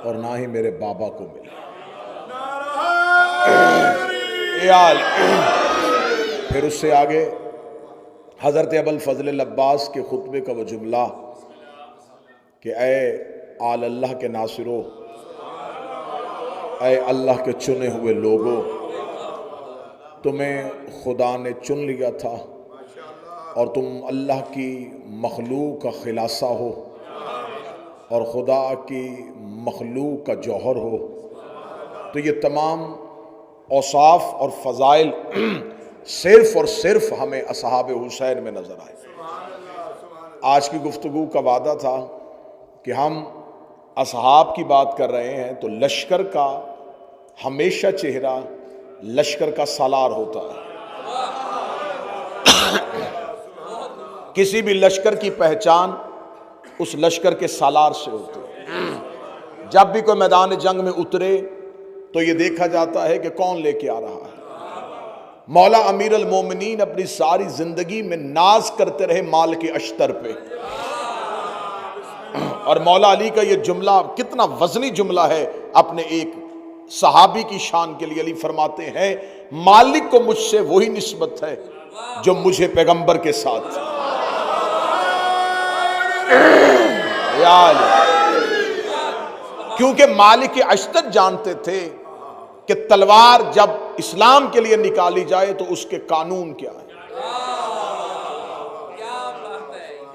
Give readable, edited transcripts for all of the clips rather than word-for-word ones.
और ना ही मेरे बाबा को मिली। फिर उससे आगे हज़रत अबुल फजल अब्बास के खुतबे का वो जुमला कि ए आल अल्लाह के नासिरो, ए अल्लाह के चुने हुए लोगों, तुम्हें खुदा ने चुन लिया था और तुम अल्लाह की मखलूक का खिलासा हो और खुदा की मखलूक का जौहर हो। तो ये तमाम औसाफ और फ़ज़ाइल सिर्फ़ और सिर्फ हमें असहाब हुसैन में नज़र आए। आज की गुफ्तगू का वादा था कि हम असहाब की बात कर रहे हैं, तो लश्कर का हमेशा चेहरा लश्कर का सालार होता है। किसी भी लश्कर की पहचान उस लश्कर के सालार से होती है। जब भी कोई मैदान जंग में उतरे तो ये देखा जाता है कि कौन लेके आ रहा है। मौला अमीर अल मोमिनीन अपनी सारी जिंदगी में नाज करते रहे माल के अश्तर पे, और मौला अली का ये जुमला कितना वजनी जुमला है अपने एक सहाबी की शान के लिए। अली फरमाते हैं, मालिक को मुझसे वही निस्बत है जो मुझे पैगंबर के साथ। क्योंकि मालिक अश्तर जानते थे कि तलवार जब इस्लाम के लिए निकाली जाए तो उसके कानून क्या है।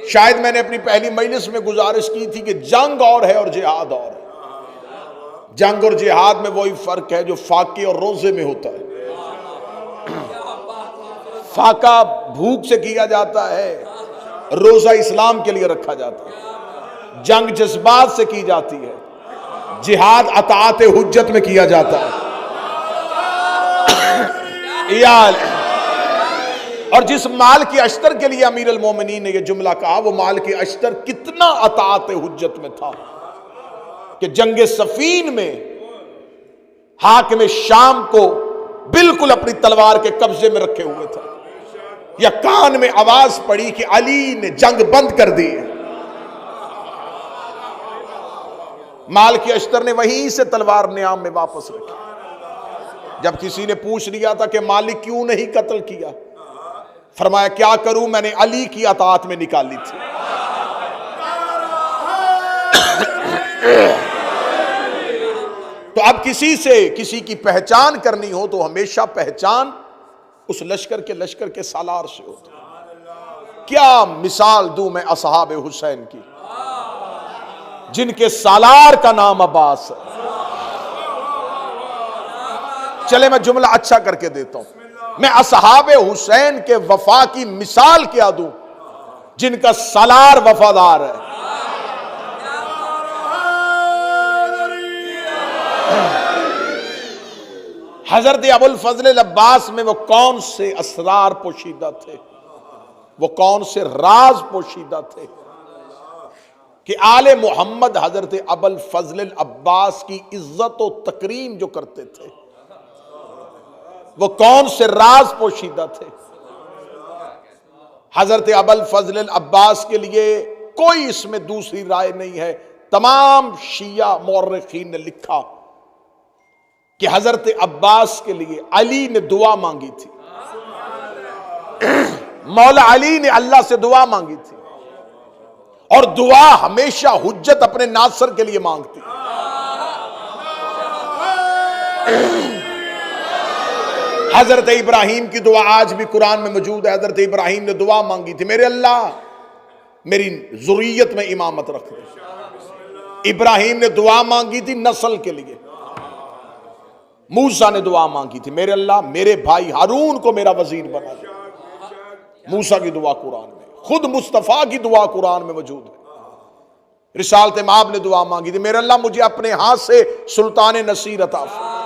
शायद मैंने अपनी पहली मजलिस में गुजारिश की थी कि जंग और है और जिहाद और है। जंग और जिहाद में वही फर्क है जो फाके और रोजे में होता है। फाका भूख से किया जाता है, रोजा इस्लाम के लिए रखा जाता है। जंग जज्बात से की जाती है, जिहाद अताअत हुज्जत में किया जाता है। और जिस माल की अश्तर के लिए अमीर अल मोमिनीन ने यह जुमला कहा, वो माल की अश्तर कितना अताअत हुज्जत में था कि जंग सफीन में हाकिम शाम को बिल्कुल अपनी तलवार के कब्जे में रखे हुए था। या कान में आवाज पड़ी कि अली ने जंग बंद कर दी। माल की अश्तर ने वहीं से तलवार नियाम में वापस रखी। जब किसी ने पूछ लिया था कि मालिक क्यों नहीं कत्ल किया, फरमाया क्या करूं, मैंने अली की अताअत में निकाली थी। तो अब किसी से किसी की पहचान करनी हो तो हमेशा पहचान उस लश्कर के सालार से होती। क्या मिसाल दूं मैं असहाब हुसैन की, जिनके सालार का नाम अब्बास है। चले मैं जुमला अच्छा करके देता हूं। मैं असहाब हुसैन के वफा की मिसाल क्या दूं, जिनका सालार वफादार है। हजरत अबुल फजल अब्बास में वो कौन से असरार पोशीदा थे, वो कौन से राज पोशीदा थे कि आले मोहम्मद हजरत अबुल फजल अब्बास की इज्जत और तकरीम जो करते थे, वो कौन से राज पोशीदा थे। हजरत अबुल फजल अब्बास के लिए कोई इसमें दूसरी राय नहीं है। तमाम शिया मौर्रिखीन ने लिखा कि हजरत अब्बास के लिए अली ने दुआ मांगी थी। मौला अली ने अल्लाह से दुआ मांगी थी, और दुआ हमेशा हुज्जत अपने नासर के लिए मांगती। हजरत इब्राहिम की दुआ आज भी कुरान में मौजूद है। हजरत इब्राहिम ने दुआ मांगी थी, मेरे अल्लाह मेरी जुर्रियत में इमामत रख दे। इब्राहिम ने दुआ मांगी थी नस्ल के लिए। मूसा ने दुआ मांगी थी, मेरे अल्लाह मेरे भाई हारून को मेरा वजीर बना दे। मूसा की दुआ कुरान में, खुद मुस्तफा की दुआ कुरान में मौजूद है। रिसालत माब ने दुआ मांगी थी, मेरे अल्लाह मुझे अपने हाथ से सुल्तान नसीर अता फरमा।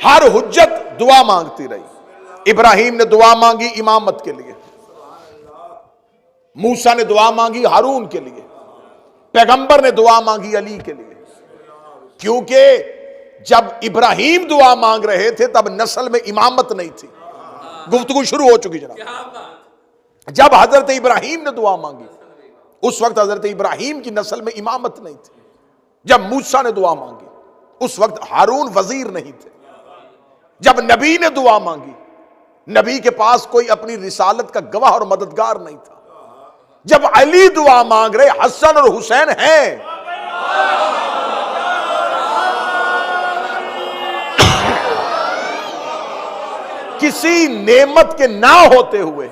हर हुज्जत दुआ मांगती रही। इब्राहिम ने दुआ मांगी इमामत के लिए, मूसा ने दुआ मांगी हारून के लिए, पैगंबर ने दुआ मांगी अली के लिए। क्योंकि जब इब्राहिम दुआ मांग रहे थे तब नस्ल में इमामत नहीं थी। गुफ्तगू शुरू हो चुकी जनाब। जब हजरत इब्राहिम ने दुआ मांगी, उस वक्त हजरत इब्राहिम की नस्ल में इमामत नहीं थी। जब मूसा ने दुआ मांगी, उस वक्त हारून वजीर नहीं थे। जब नबी ने दुआ मांगी, नबी के पास कोई अपनी रिसालत का गवाह और मददगार नहीं था। जब अली दुआ मांग रहे, हसन और हुसैन हैं। किसी नेमत के ना होते हुए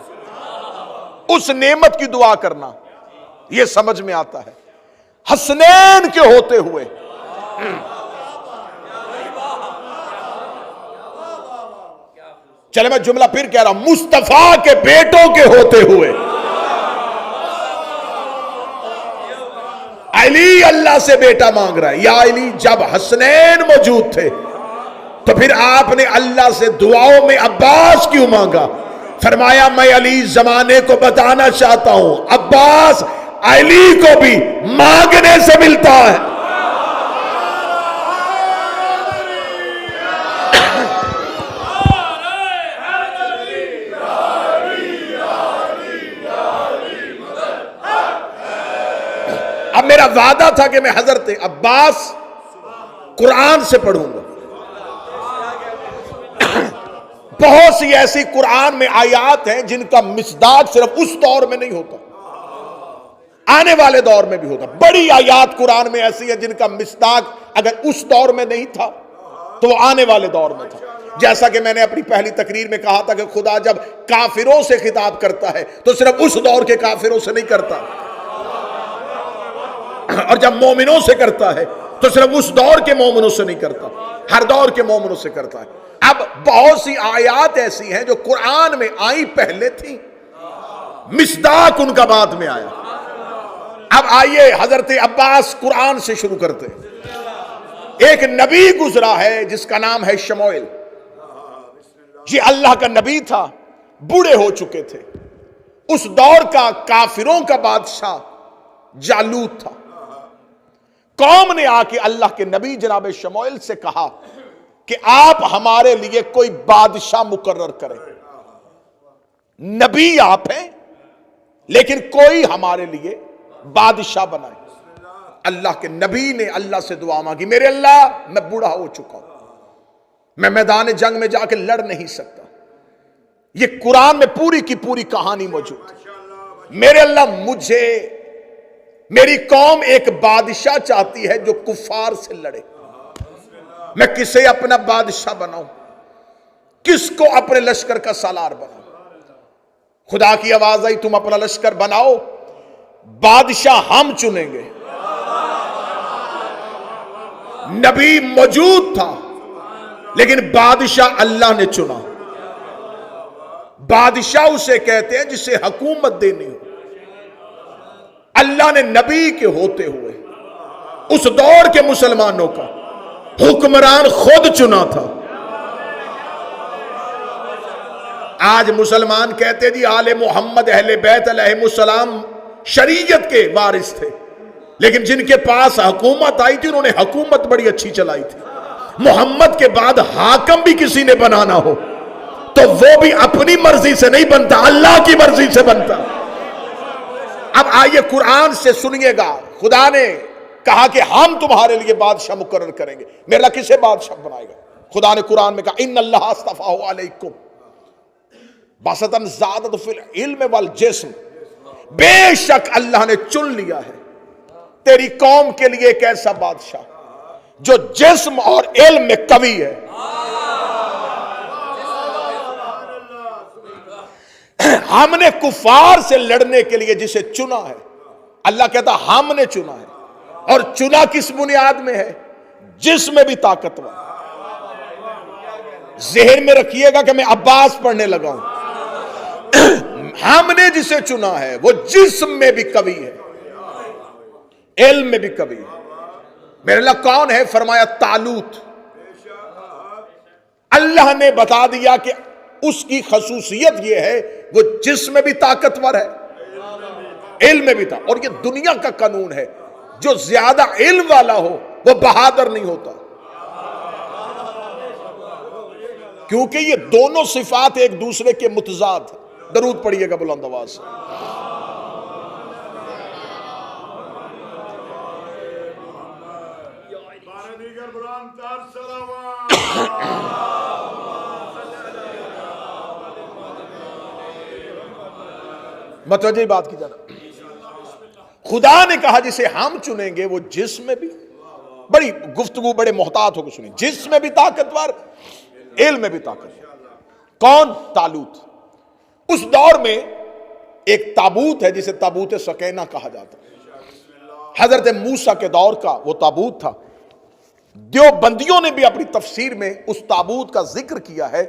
उस नेमत की दुआ करना, यह समझ में आता है। हसनैन के होते हुए, चले मैं जुमला फिर कह रहा हूं, मुस्तफा के बेटों के होते हुए अली अल्लाह से बेटा मांग रहा है। या अली, जब हसनैन मौजूद थे तो फिर आपने अल्लाह से दुआओं में अब्बास क्यों मांगा? फरमाया मैं अली जमाने को बताना चाहता हूं, अब्बास अली को भी मांगने से मिलता है। अब मेरा वादा था कि मैं हजरत अब्बास कुरान से पढ़ूंगा। बहुत सी ऐसी कुरान में आयात हैं जिनका मिसदाक सिर्फ उस दौर में नहीं होता, आने वाले दौर में भी होता। बड़ी आयात कुरान में ऐसी है जिनका मिसदाक अगर उस दौर में नहीं था तो वो आने वाले दौर में था। जैसा कि मैंने अपनी पहली तकरीर में कहा था कि खुदा जब काफिरों से खिताब करता है तो सिर्फ उस दौर के काफिरों से नहीं करता, और जब मोमिनों से करता है तो सिर्फ उस दौर के मोमिनों से नहीं करता, हर दौर के मोमिनों से करता है। अब बहुत सी आयात ऐसी हैं जो कुरान में आई पहले थी, मिसदाक उनका बाद में आया। अब आइए हजरत अब्बास कुरान से शुरू करते हैं। एक नबी गुजरा है जिसका नाम है शमूएल। ये अल्लाह का नबी था, बूढ़े हो चुके थे। उस दौर का काफिरों का बादशाह जालूत था। कौम ने आके अल्लाह के नबी जनाब शमूएल से कहा कि आप हमारे लिए कोई बादशाह मुकर्रर करें। नबी आप हैं, लेकिन कोई हमारे लिए बादशाह बनाए। अल्लाह के नबी ने अल्लाह से दुआ मांगी, मेरे अल्लाह, मैं बूढ़ा हो चुका हूं, मैं मैदान जंग में जाके लड़ नहीं सकता। ये कुरान में पूरी की पूरी कहानी मौजूद है। मेरे अल्लाह, मुझे, मेरी कौम एक बादशाह चाहती है जो कुफार से लड़े। मैं किसे अपना बादशाह बनाऊं, किसको अपने लश्कर का सालार बनाऊं? खुदा की आवाज आई, तुम अपना लश्कर बनाओ, बादशाह हम चुनेंगे। नबी मौजूद था, लेकिन बादशाह अल्लाह ने चुना। बादशाह उसे कहते हैं जिसे हुकूमत देनी हो। अल्लाह ने नबी के होते हुए उस दौर के मुसलमानों का हुक्मरान खुद चुना था। आज मुसलमान कहते जी आले मोहम्मद अहले बैत अलैहिमुस्सलाम शरीयत के वारिस थे, लेकिन जिनके पास हुकूमत आई थी उन्होंने हुकूमत बड़ी अच्छी चलाई थी। मोहम्मद के बाद हाकम भी किसी ने बनाना हो तो वो भी अपनी मर्जी से नहीं बनता, अल्लाह की मर्जी से बनता। अब आइए कुरान से सुनिएगा, खुदा ने कहा कि हम तुम्हारे लिए बादशाह मुकर्रर करेंगे। मेरे अल्लाह किसे बादशाह बनाएगा? खुदा ने कुरान में कहा, इन्नल्लाह अस्तफ़ाहु अलैकुम बसतन ज़ादत फिल इल्म वल जिस्म, बेशक अल्लाह ने चुन लिया है तेरी कौम के लिए एक ऐसा बादशाह जो जिस्म और इल्म में कवी है। हमने कुफार से लड़ने के लिए जिसे चुना है, अल्लाह कहता हमने चुना है। और चुना किस बुनियाद में है? जिसमें भी ताकतवर। ज़हन में रखिएगा कि मैं अब्बास पढ़ने लगा हूं। हमने जिसे चुना है वो जिस्म में भी कवि है, इल्म में भी कवि है। मेरे अल्लाह कौन है? फरमाया तालूत। अल्लाह ने बता दिया कि उसकी खसूसियत यह है वो जिस्म में भी ताकतवर है, इल्म में भी था। और ये दुनिया का कानून है, जो ज्यादा इल्म वाला हो वो बहादुर नहीं होता, क्योंकि ये दोनों सिफात एक दूसरे के मुतजाद है। दरूद पढ़िएगा बुलंद आवाज से। मतवज्जो बात की जाना, खुदा ने कहा जिसे हम चुनेंगे वो जिस्म में भी, बड़ी गुफ्तगू बड़े मोहतात होकर सुनी, जिस्म में भी ताकतवर, इल्म में भी ताकतवर। कौन? तालूत। उस दौर में एक ताबूत है जिसे ताबूत सकीना कहा जाता है। हजरत मूसा के दौर का वो ताबूत था। देवबंदियों ने भी अपनी तफसीर में उस ताबूत का जिक्र किया है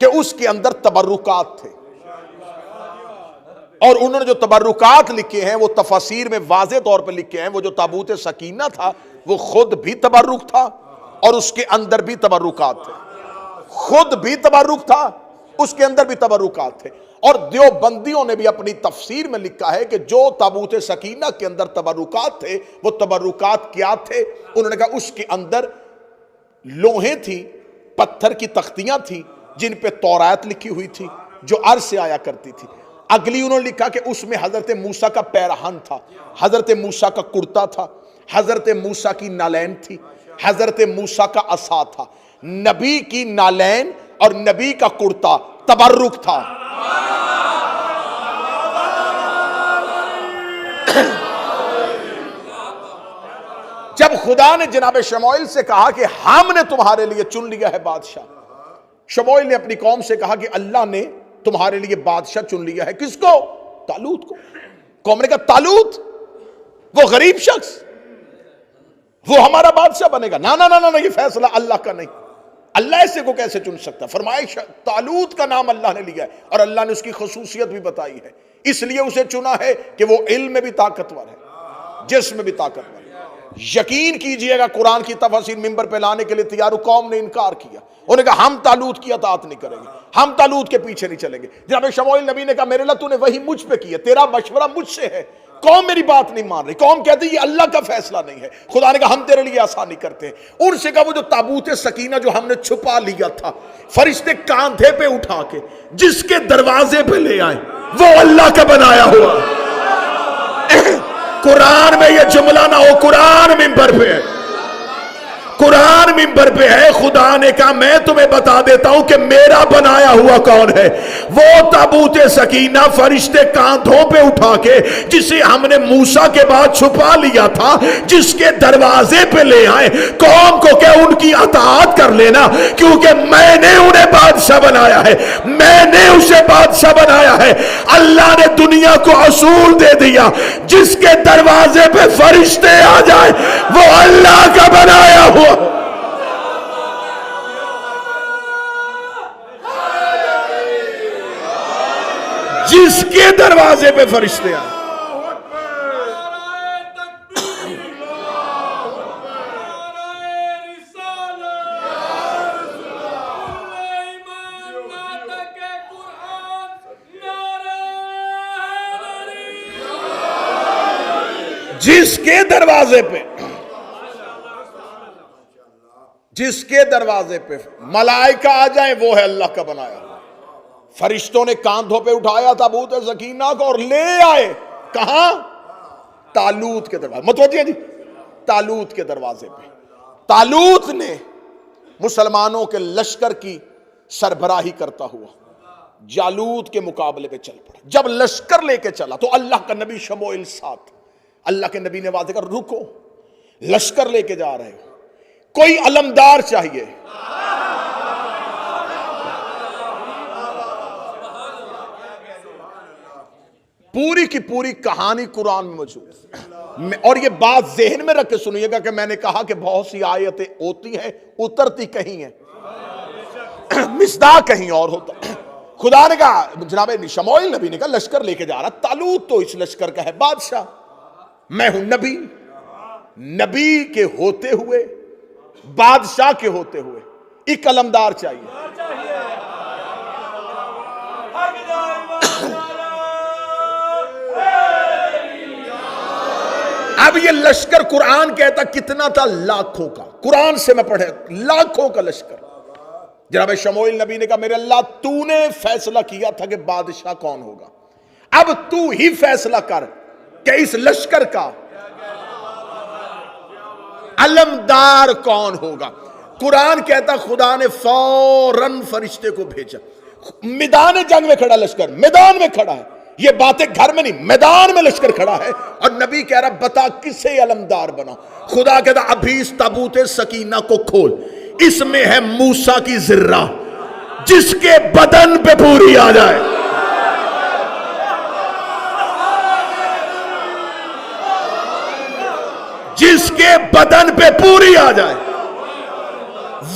कि उसके अंदर तबर्रुकात थे, और उन्होंने जो तबर्रुकात लिखे हैं वो तफसीर में वाज़े तौर पर लिखे हैं। वो जो ताबूत सकीना था वो खुद भी तबर्रुक था और उसके अंदर भी तबर्रुकात थे। खुद भी तबर्रुक था, उसके अंदर भी तबर्रुकात थे। और देवबंदियों ने भी अपनी तफसीर में लिखा है कि जो ताबूत सकीना के अंदर तबर्रुकात थे वो तबर्रुकात क्या थे। उन्होंने कहा उसके अंदर लोहे थी, पत्थर की तख्तियां थी जिन पे तौरात लिखी हुई थी जो अर्ज से आया करती थी। अगली उन्होंने लिखा कि उसमें हजरत मूसा का पैरहन था, हजरत मूसा का कुर्ता था, हजरत मूसा की नालैन थी, हजरत मूसा का असा था। नबी की नालैन और नबी का कुर्ता तबर्रुक था। जब खुदा ने जनाब शमूएल से कहा कि हमने तुम्हारे लिए चुन लिया है बादशाह, शमूएल ने अपनी कौम से कहा कि अल्लाह ने तुम्हारे लिए बादशाह चुन लिया है। किसको? तालूत को। कौम ने कहा तालूत वो गरीब शख्स, वो हमारा बादशाह बनेगा? ना ना ना ना, ये फैसला अल्लाह का नहीं। अल्लाह ऐसे को कैसे चुन सकता? फरमाया तालूत का नाम अल्लाह ने लिया है और अल्लाह ने उसकी खसूसियत भी बताई है, इसलिए उसे चुना है कि वो इल्म में भी ताकतवर है, जिस्म में भी ताकतवर है। यकीन कीजिएगा कुरान की तफसीर मिंबर पे लाने के लिए तैयार कौम ने इनकार किया। उन्होंने कहा हम तालूत की अतात नहीं करेंगे, हम तालूत के पीछे नहीं चलेंगे। जनाब शमूएल नबी ने कहा मेरे अल्लाह तूने वही मुझ पे की है, तेरा मशवरा मुझसे है। कौम मेरी बात नहीं मान रही, कौम कहती है ये अल्लाह का फैसला नहीं है। खुदा ने कहा हम तेरे लिए आसानी करते हैं। उनसे कहा वो जो ताबूत सकीना जो हमने छुपा लिया था, फरिश्ते कांधे पे उठा के जिसके दरवाजे पे ले आए वो अल्लाह का बनाया हुआ। कुरान में ये जुमला ना हो, कुरान मिंबर पे है, कुरान मिंबर पे है। खुदा ने कहा मैं तुम्हें बता देता हूं कि मेरा बनाया हुआ कौन है। वो ताबूत सकीना फरिश्ते कांधों पे उठा के जिसे हमने मूसा के बाद छुपा लिया था, जिसके दरवाजे पे ले आए। कौम को क्या उनकी अताअत कर लेना, क्योंकि मैंने उन्हें बादशाह बनाया है, मैंने उसे बादशाह बनाया है। अल्लाह ने दुनिया को असूल दे दिया, जिसके दरवाजे पे फरिश्ते आ जाए वो अल्लाह का बनाया हुआ। जिसके दरवाजे पे फरिश्ते आए। जिसके दरवाजे पे, जिसके दरवाजे पे मलाइका आ जाए वो है अल्लाह का बनाया। फरिश्तों ने कांधों पे उठाया ताबूत सकीना को और ले आए कहां? तालूत के दरवाजे। मतवज्जो जी, तालूत के दरवाजे पे। तालूत ने मुसलमानों के लश्कर की सरबराही करता हुआ जालूत के मुकाबले पे चल पड़ा। जब लश्कर लेके चला तो अल्लाह का नबी शमूएल साथ, अल्लाह के नबी ने वादे कर रुको, लश्कर लेके जा रहे हो, कोई अलमदार चाहिए। पूरी की पूरी कहानी कुरान में मौजूद है। और ये बात ज़हन में रख के सुनिएगा कि मैंने कहा कि बहुत सी आयतें होती हैं उतरती कहीं हैं, मिसदाक कहीं और होता। खुदा ने कहा, जनाब शमूएल नबी ने कहा लश्कर लेके जा रहा, तालूत तो इस लश्कर का है बादशाह, मैं हूं नबी। नबी के होते हुए, बादशाह के होते हुए एक अलमदार चाहिए। अब ये लश्कर कुरान कहता कितना था? लाखों का। कुरान से मैं पढ़े, लाखों का लश्कर। जनाब शमूएल नबी ने कहा मेरे अल्लाह तूने फैसला किया था कि बादशाह कौन होगा, अब तू ही फैसला कर कि इस लश्कर का अलमदार कौन होगा। कुरान कहता खुदा ने फौरन फरिश्ते को भेजा। मैदान जंग में खड़ा लश्कर, मैदान में खड़ा है, ये बातें घर में नहीं, मैदान में लश्कर खड़ा है और नबी कह रहा बता किसे अलमदार बना। खुदा कहता अभी इस ताबूत सकीना को खोल, इसमें है मूसा की जिर्रा जिसके बदन पे पूरी आ जाए। जिसके बदन पे पूरी आ जाए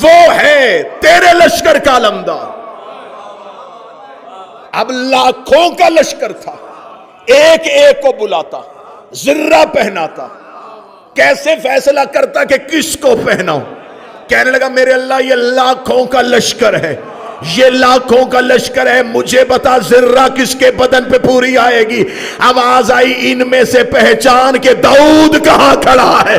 वो है तेरे लश्कर का अलमदार। अब लाखों का लश्कर था, एक एक को बुलाता, जिर्रा पहनाता, कैसे फैसला करता कि किसको पहनाऊं। कहने लगा मेरे अल्लाह ये लाखों का लश्कर है, ये लाखों का लश्कर है, मुझे बता जिर्रा किसके बदन पे पूरी आएगी। आवाज आई इनमें से पहचान के दाऊद कहां खड़ा है।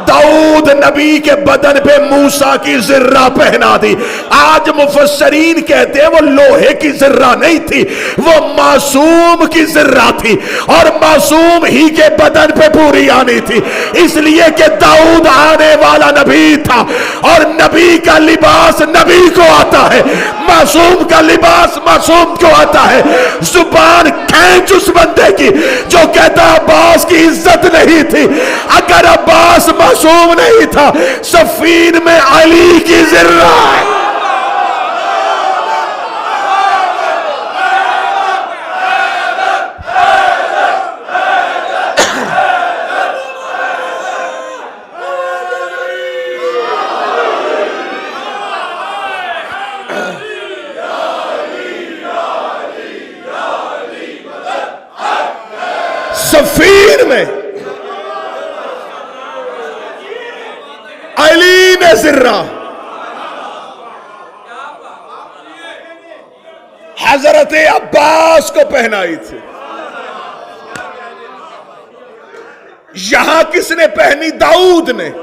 दाऊद नबी के बदन पे मूसा की जिर्रा पहना दी। आज मुफस्सरीन कहते हैं वो लोहे की जिर्रा नहीं थी, वो मासूम की जिर्रा थी और मासूम ही के बदन पे पूरी आनी थी, इसलिए कि दाऊद आने वाला नबी था और नबी का लिबास नबी को आता है, मासूम का लिबास मासूम को आता है। जुबान खींच उस बंदे की जो कहता अब्बास की इज्जत नहीं थी। अगर अब्बास मासूम नहीं था, सफीन में अली की जिर्रा है। सफीन में अली ने जिर्रा, हजरत अब्बास को पहनाई थी। यहां किसने पहनी? दाऊद ने।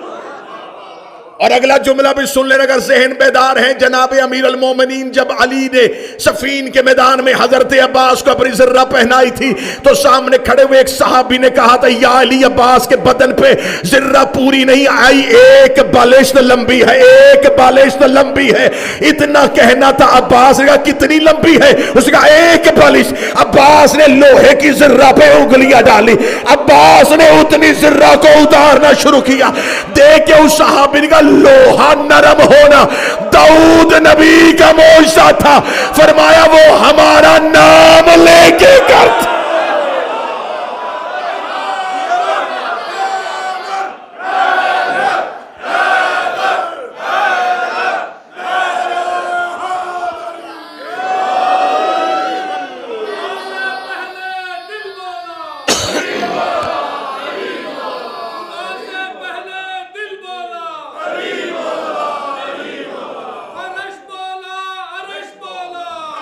और अगला जुमला भी सुन लेना अगर जहन बेदार है। जनाब अमीर अल मोमिनीन जब अली ने सफीन के मैदान में हजरत अब्बास को अपनी जिर्रा पहनाई थी तो सामने खड़े हुए एक सहाबी ने कहा था या अली अब्बास के बदन पे जिर्रा पूरी नहीं आई, एक बालिश लंबी है, एक बालिश लंबी है। इतना कहना था। अब्बास ने कहा कितनी लंबी है? उसने कहा एक बालिश। अब्बास ने लोहे की जिर्रा पे उंगलियां डाली, अब्बास ने उतनी जिर्रा को उतारना शुरू किया। देख के उस सहाबी ने कहा लोहा नरम होना दाऊद नबी का मौजज़ा था। फरमाया वो हमारा नाम लेके करता।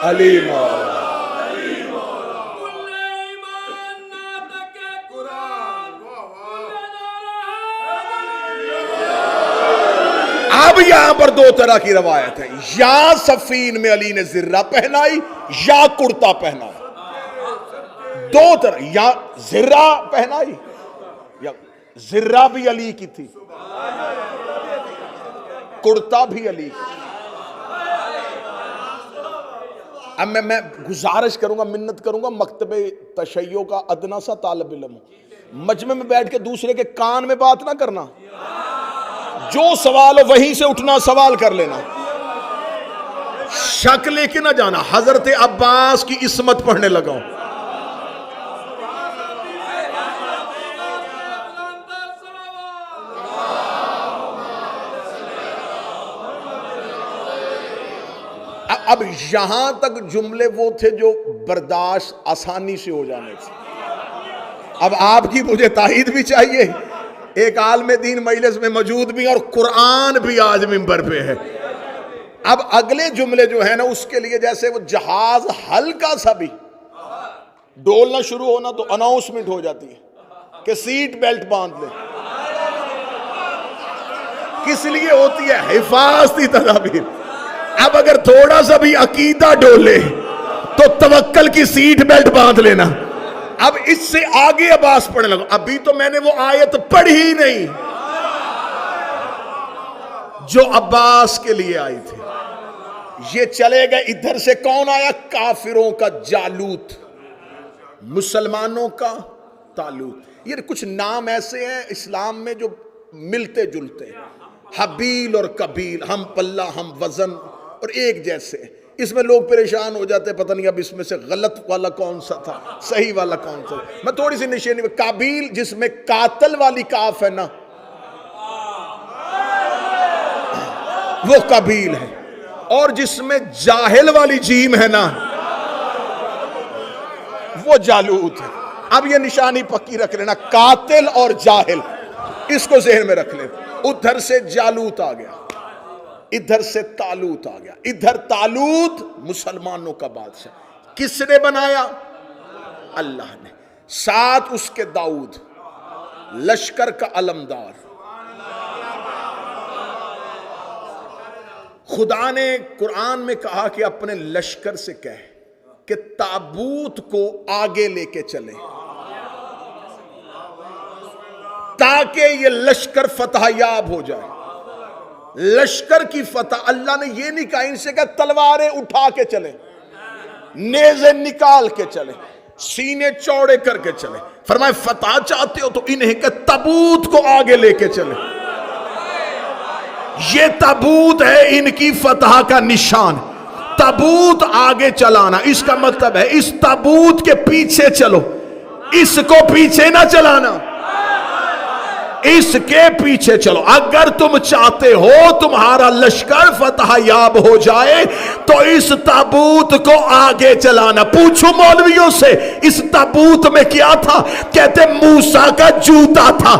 अली अब यहां पर दो तरह की रवायत है, या सफीन में अली ने जिर्रा पहनाई या कुर्ता पहनाया। दो तरह, या जिर्रा पहनाई या जिर्रा भी अली की थी, कुर्ता भी अली की। अब मैं गुजारिश करूंगा, मिन्नत करूंगा, मकतबे तशय्यो का अदना सा तालिब इल्म हूं, मजमे में बैठ के दूसरे के कान में बात ना करना, जो सवाल हो वहीं से उठना सवाल कर लेना, शक लेके ना जाना। हजरत अब्बास की इस्मत पढ़ने लगा हूं। अब यहां तक जुमले वो थे जो बर्दाश्त आसानी से हो जाने थे। अब आपकी मुझे ताईद भी चाहिए, एक आलम दीन मजलिस में मौजूद भी और कुरान भी आज मिंबर पे है। अब अगले जुमले जो है ना उसके लिए जैसे वो जहाज हल्का सा भी डोलना शुरू होना तो अनाउंसमेंट हो जाती है कि सीट बेल्ट बांध ले। किस लिए होती है? हिफाजती तदाबीर। अब अगर थोड़ा सा भी अकीदा डोले तो तवक्कल की सीट बेल्ट बांध लेना। अब इससे आगे अब्बास पढ़ने लगो। अभी तो मैंने वो आयत पढ़ी ही नहीं जो अब्बास के लिए आई थी। ये चले गए, इधर से कौन आया? काफिरों का जालूत, मुसलमानों का तालूत। ये कुछ नाम ऐसे हैं इस्लाम में जो मिलते जुलते हैं। हबील और कबील, हम पल्ला हम वजन और एक जैसे। इसमें लोग परेशान हो जाते हैं, पता नहीं अब इसमें से गलत वाला कौन सा था, सही वाला कौन सा। मैं थोड़ी सी निशानी में, काबिल जिसमें कातल वाली काफ है ना, वो काबिल है, और जिसमें जाहिल वाली जीम है ना, वो जालूत है। अब ये निशानी पक्की रख लेना, कातिल और जाहिल, इसको ज़हन में रख ले। उधर से जालूत आ गया, इधर से तालूत आ गया। इधर तालूत मुसलमानों का बादशाह, किसने बनाया? अल्लाह ने। साथ उसके दाऊद, लश्कर का अलमदार। खुदा ने कुरान में कहा कि अपने लश्कर से कहे कि ताबूत को आगे लेके चले ताकि ये लश्कर फतहयाब हो जाए। लश्कर की फतह, अल्लाह ने ये नहीं कहा इनसे कहा तलवारें उठा के चले, नेज़े निकाल के चले, सीने चौड़े करके चले। फरमाए फतह चाहते हो तो इन्हें के ताबूत को आगे लेके चले। ये ताबूत है इनकी फतह का निशान। ताबूत आगे चलाना, इसका मतलब है इस ताबूत के पीछे चलो, इसको पीछे ना चलाना, इसके पीछे चलो। अगर तुम चाहते हो तुम्हारा लश्कर फतह याब हो जाए तो इस ताबूत को आगे चलाना। पूछो मौलवियों से, इस ताबूत में क्या था? कहते मूसा का जूता था।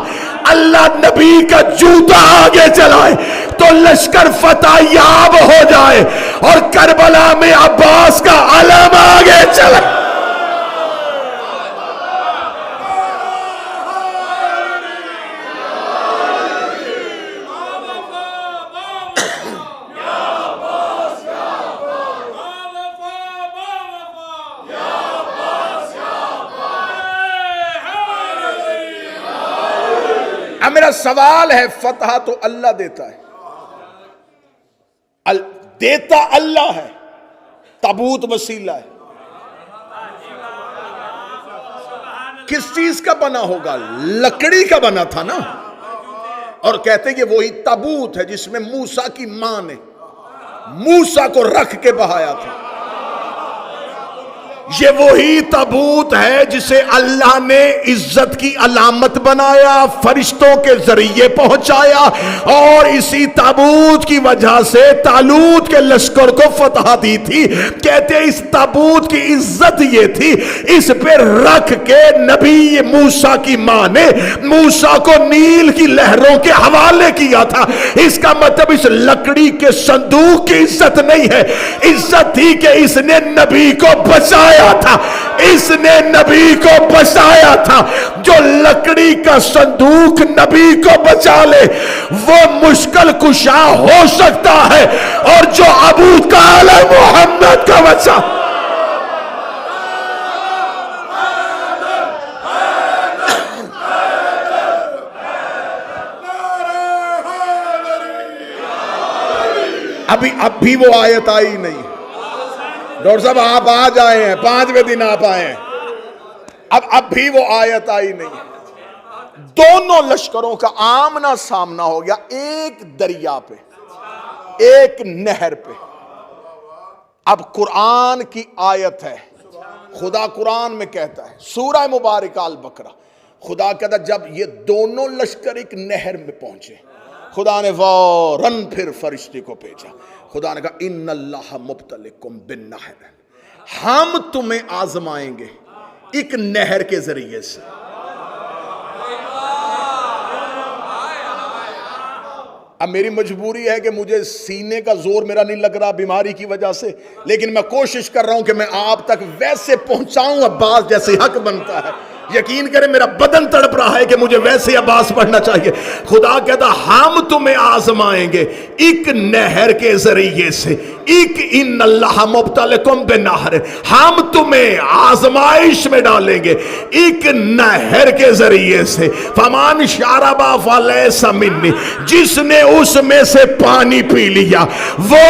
अल्लाह नबी का जूता आगे चलाए तो लश्कर फतह याब हो जाए, और करबला में अब्बास का अलम आगे चले। अब मेरा सवाल है, फतह तो अल्लाह देता है, देता अल्लाह है, ताबूत वसीला है। किस चीज का बना होगा? लकड़ी का बना था ना। और कहते कि वही ताबूत है जिसमें मूसा की मां ने मूसा को रख के बहाया था। ये वही ताबूत है जिसे अल्लाह ने इज्जत की अलामत बनाया, फरिश्तों के जरिए पहुंचाया, और इसी ताबूत की वजह से तालूत के लश्कर को फतह दी थी। कहते इस ताबूत की इज्जत ये थी, इस पे रख के नबी मूसा की मां ने मूसा को नील की लहरों के हवाले किया था। इसका मतलब इस लकड़ी के संदूक की इज्जत नहीं है, इज्जत थी कि इसने नबी को बचाया था, इसने नबी को बचाया था। जो लकड़ी का संदूक नबी को बचा ले वो मुश्किल कुशा हो सकता है, और जो अबू तालिब मोहम्मद का बचा। अभी वो आयत आई नहीं। डॉक्टर साहब आप आ जाए हैं, 5वें दिन आप आए हैं, अब भी वो आयत आई नहीं। दोनों लश्करों का आमना सामना हो गया, एक दरिया पे, एक नहर पे। अब कुरान की आयत है, खुदा कुरान में कहता है, सूरह मुबारक अल बकरा, खुदा कहता जब ये दोनों लश्कर एक नहर में पहुंचे, खुदा ने फौरन फिर फरिश्ते को भेजा। खुदा ने कहा इन्नल्लाह मुब्तलिकुम बिन्नहर, हम तुम्हें आजमाएंगे एक नहर के जरिए से। अब मेरी मजबूरी है कि मुझे सीने का जोर मेरा नहीं लग रहा बीमारी की वजह से, लेकिन मैं कोशिश कर रहा हूं कि मैं आप तक वैसे पहुंचाऊं अब्बास जैसे हक बनता है। यकीन करें मेरा बदन तड़प रहा है कि मुझे वैसे अब्बास पढ़ना चाहिए। खुदा कहता हम तुम्हें आजमाएंगे एक नहर के जरिए से। इक इन अल्लाह मुब्तलिकुम बिन्नहर, हम तुम्हें आजमाइश में डालेंगे एक नहर के जरिए से। फमान शारबा फलैसा मिन्नी, जिसने उसमें से पानी पी लिया वो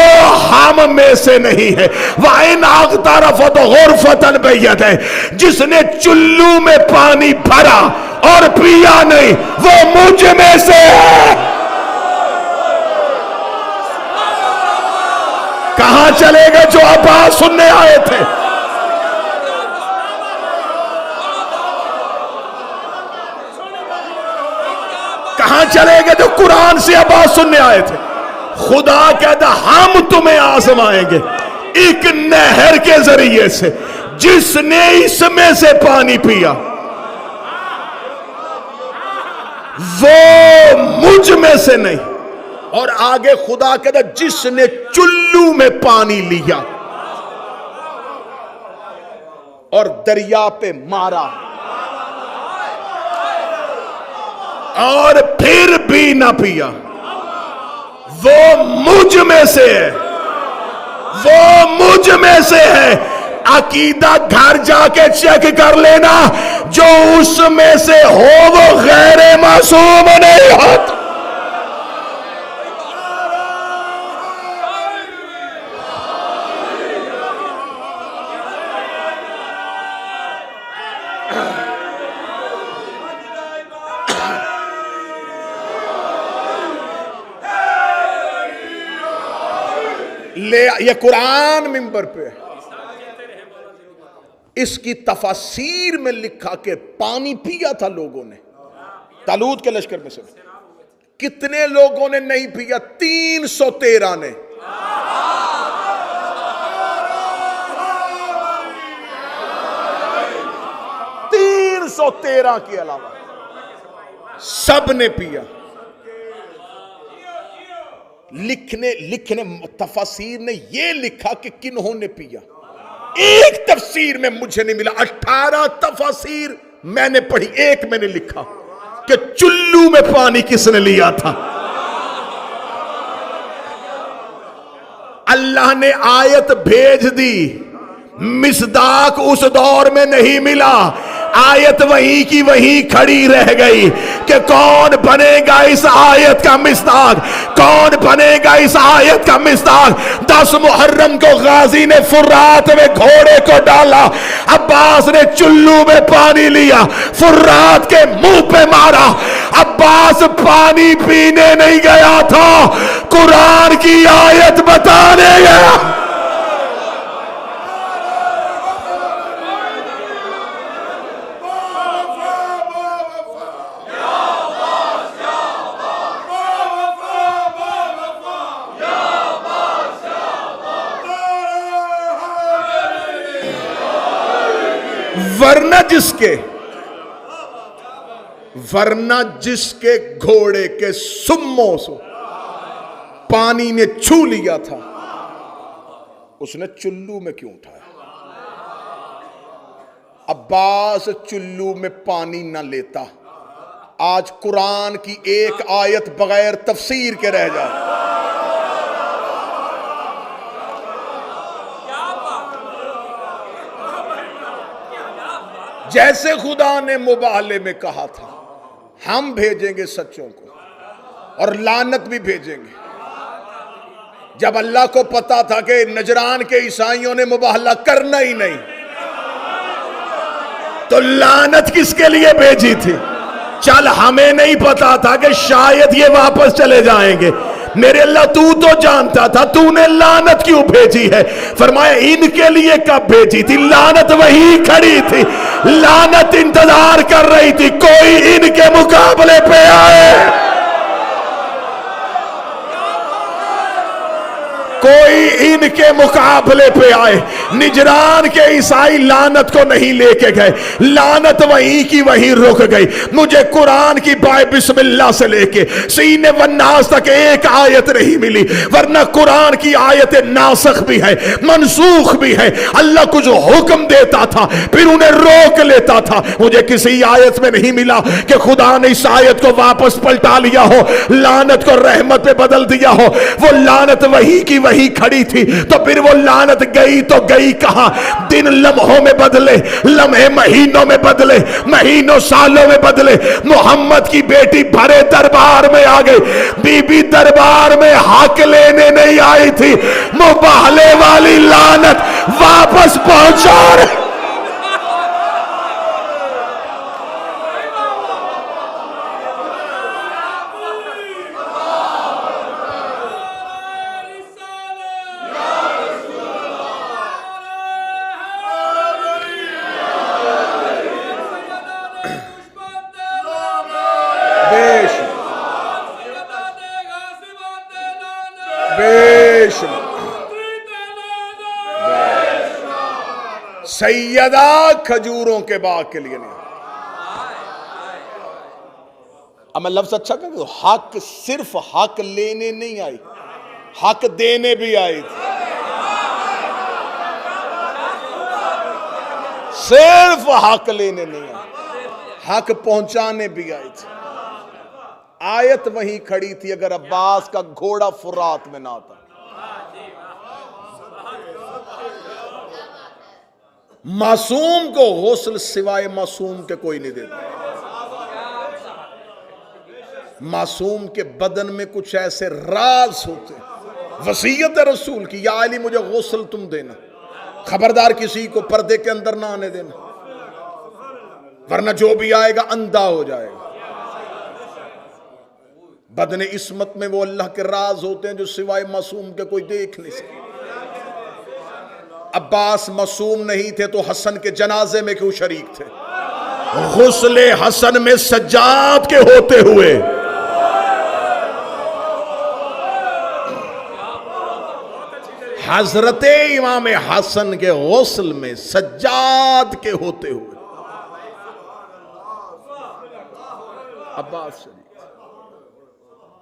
हम में से नहीं है। वाइन अगतरफत गुरफतन बियदिही, जिसने चुल्लू में पानी भरा और पिया नहीं वो मुझ में से है। कहां चले गए जो आवाज सुनने आए थे? कहां चले गए जो कुरान से आवाज सुनने आए थे? खुदा कहता हम तुम्हें आजमाएंगे एक नहर के जरिए से, जिसने इसमें से पानी पिया वो मुझ में से नहीं। और आगे खुदा कहता जिसने चुल्लू में पानी लिया और दरिया पे मारा और फिर भी ना पिया वो मुझ में से है, वो मुझ में से है। अकीदा घर जाके चेक कर लेना, जो उसमें से हो वो गैर मासूम नहीं होता। ले ये कुरान मिंबर पे है, इसकी तफसीर में लिखा कि पानी पिया था लोगों ने, तालूत के लश्कर में से। कितने लोगों ने नहीं पिया? 313 ने। तेरह के अलावा सब ने पिया। लिखने तफसीर ने यह लिखा कि किन्होंने पिया। एक तफसीर में मुझे नहीं मिला, 18 तफसीर मैंने पढ़ी, एक मैंने लिखा कि चुल्लू में पानी किसने लिया था। अल्लाह ने आयत भेज दी, मिसदाक उस दौर में नहीं मिला, आयत वहीं की वहीं खड़ी रह गई कि कौन बनेगा इस आयत का मिसदाक, कौन बनेगा इस आयत का मिसदाक। 10 मुहर्रम को गाजी ने फुर्रात में घोड़े को डाला, अब्बास ने चुल्लू में पानी लिया, फुर्रात के मुंह पे मारा। अब्बास पानी पीने नहीं गया था, कुरान की आयत बताने गया। वरना जिसके घोड़े के सुम्मों से पानी ने छू लिया था, उसने चुल्लू में क्यों उठाया? अब्बास चुल्लू में पानी ना लेता, आज कुरान की एक आयत बगैर तफसीर के रह जाए। जैसे खुदा ने मुबाले में कहा था हम भेजेंगे सच्चों को और लानत भी भेजेंगे। जब अल्लाह को पता था कि नजरान के ईसाइयों ने मुबाहला करना ही नहीं, तो लानत किसके लिए भेजी थी? चल हमें नहीं पता था कि शायद ये वापस चले जाएंगे, मेरे अल्लाह तू तो जानता था, तूने लानत क्यों भेजी है? फरमाया इनके लिए कब भेजी थी? लानत वही खड़ी थी, लानत इंतजार कर रही थी कोई इनके मुकाबले पे आए, कोई इनके मुकाबले पे आए। निजरान के ईसाई लानत को नहीं लेके गए, लानत वहीं की वहीं रुक गई। मुझे कुरान की बाय बिस्मिल्लाह से लेके सीने वन्नास तक एक आयत नहीं मिली, वरना कुरान की आयत नासख भी है, मनसूख भी है। अल्लाह कुछ हुक्म देता था फिर उन्हें रोक लेता था। मुझे किसी आयत में नहीं मिला कि खुदा ने इस आयत को वापस पलटा लिया हो, लानत को रहमत पे बदल दिया हो। वो लानत वहीं की वही खड़ी थी। तो फिर वो लानत गई तो गई कहां? दिन लम्हों में बदले, लम्हे महीनों में बदले, महीनों सालों में बदले। मोहम्मद की बेटी भरे दरबार में आ गई। बीबी दरबार में हक लेने नहीं आई थी, मुबाहले वाली लानत वापस पहुंचा रही। सैयदा खजूरों के बाग के लिए नहीं। अब मैं लफ्ज अच्छा कहूं, हक सिर्फ हक लेने नहीं आई, हक देने भी आई थी। सिर्फ हक लेने नहीं आई, हक पहुंचाने भी आई थी। आयत वहीं खड़ी थी अगर अब्बास का घोड़ा फुरात में ना था। मासूम को गौसल सिवाय मासूम के कोई नहीं देता। मासूम के बदन में कुछ ऐसे राज होते हैं। वसीयत है रसूल की, या अली मुझे गौसल तुम देना, खबरदार किसी को पर्दे के अंदर ना आने देना, वरना जो भी आएगा अंधा हो जाएगा। बदन इस्मत में वो अल्लाह के राज होते हैं जो सिवाय मासूम के कोई देख नहीं सकता। अब्बास मासूम नहीं थे तो हसन के जनाजे में क्यों शरीक थे? गुस्ले हसन में सज्जाद के होते हुए हजरत इमाम हसन के गुस्ल में सज्जाद के होते हुए अब्बास शरीक।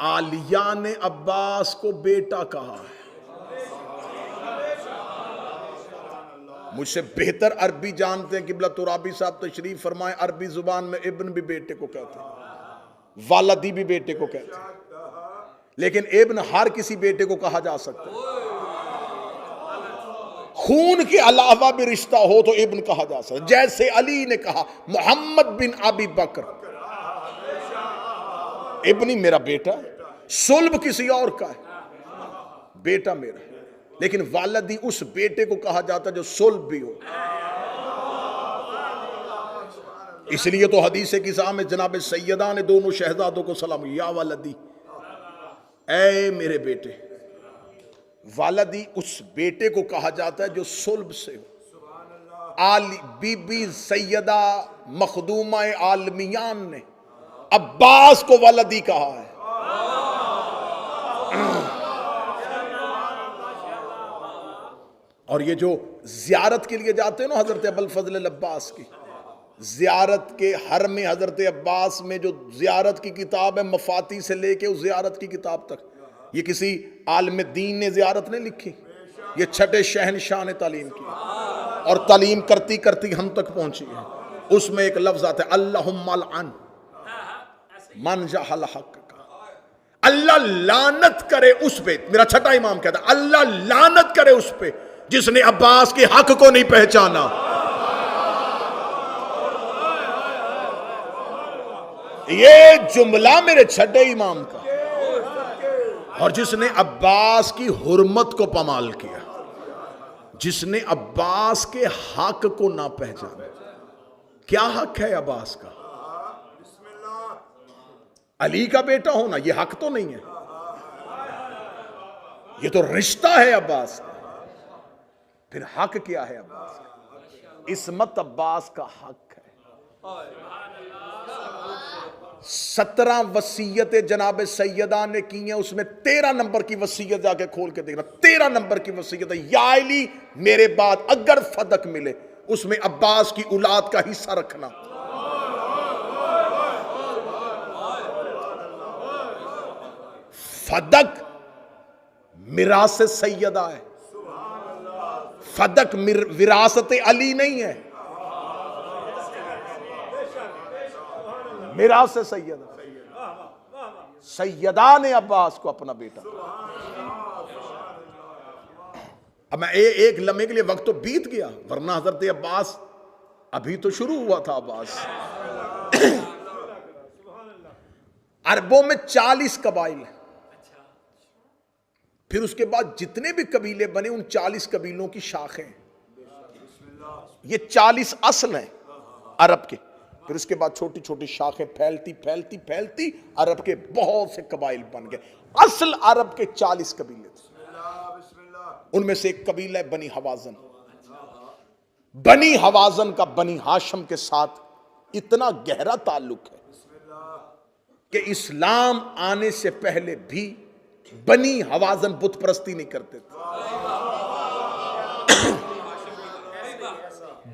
आलिया ने अब्बास को बेटा कहा है। मुझसे बेहतर अरबी जानते हैं किबला तुराबी साहब तशरीफ फरमाए। अरबी जुबान में इब्न भी बेटे को कहते हैं, वालदी भी बेटे को कहते हैं, लेकिन इब्न हर किसी बेटे को कहा जा सकता है। खून के अलावा भी रिश्ता हो तो इब्न कहा जा सकता है। जैसे अली ने कहा मोहम्मद बिन अबी बकर, इब्नी मेरा बेटा, सुल्ब किसी और का है, बेटा मेरा, लेकिन वालदी उस बेटे को कहा जाता जो सुल्ब भी हो। इसलिए तो हदीस की में जनाब सैयदा ने दोनों शहजादों को सलाम, या वालदी, ऐ मेरे बेटे। वालदी उस बेटे को कहा जाता है जो सुल्ब से हो। आली बीबी सैयदा मखदूमा आलमियान ने अब्बास को वालदी कहा है। और ये जो जियारत के लिए जाते हैं ना हजरत अबुल फजल अब्बास की, जियारत के हर में हजरत अब्बास में जो जियारत की किताब है, मफाती से लेके उस जियारत की किताब तक, ये किसी आलिम दीन ने जियारत नहीं लिखी, ये छठे शहनशाह ने तालीम की, और तालीम करती करती हम तक पहुंची है। उसमें एक लफ्ज आता है अल्लाहुम्मा लअन मन जहल हक का, अल्लाह लानत करे उस पे। मेरा छठा इमाम कहता है अल्लाह लानत करे उस पे जिसने अब्बास के हक को नहीं पहचाना। ये जुमला मेरे छठे इमाम का। और जिसने अब्बास की हुर्मत को पमाल किया, जिसने अब्बास के हक को ना पहचाना। क्या हक है अब्बास का? अली का बेटा होना ये हक तो नहीं है, ये तो रिश्ता है अब्बास का। फिर हक क्या है अब्बास का? इस्मत अब्बास का हक है। 17 वसीयतें जनाब सैयदा ने की हैं, उसमें 13 नंबर की वसीयत जाके खोल के देखना। 13 नंबर की वसीयत है, या अली मेरे बाद अगर फदक मिले उसमें अब्बास की औलाद का हिस्सा रखना। फदक मिरास सैयदा है, फदक विरासत अली नहीं है, मिरास सैयदा। सैयदा ने अब्बास को अपना बेटा। अब मैं एक लम्हे के लिए वक्त तो बीत गया, वरना हजरत अब्बास अभी तो शुरू हुआ था। अब्बास अरबों में 40 कबाइल है, फिर उसके बाद जितने भी कबीले बने उन 40 कबीलों की शाखें, ये 40 असल हैं अरब के। फिर उसके बाद छोटी छोटी शाखें फैलती फैलती फैलती अरब के बहुत से कबाइल बन गए। असल अरब के 40 कबीले थे, उनमें से एक कबीला है बनी हवाजन। बनी हवाजन का बनी हाशम के साथ इतना गहरा ताल्लुक है कि इस्लाम आने से पहले भी बनी हवाजन बुत परस्ती नहीं करते थे।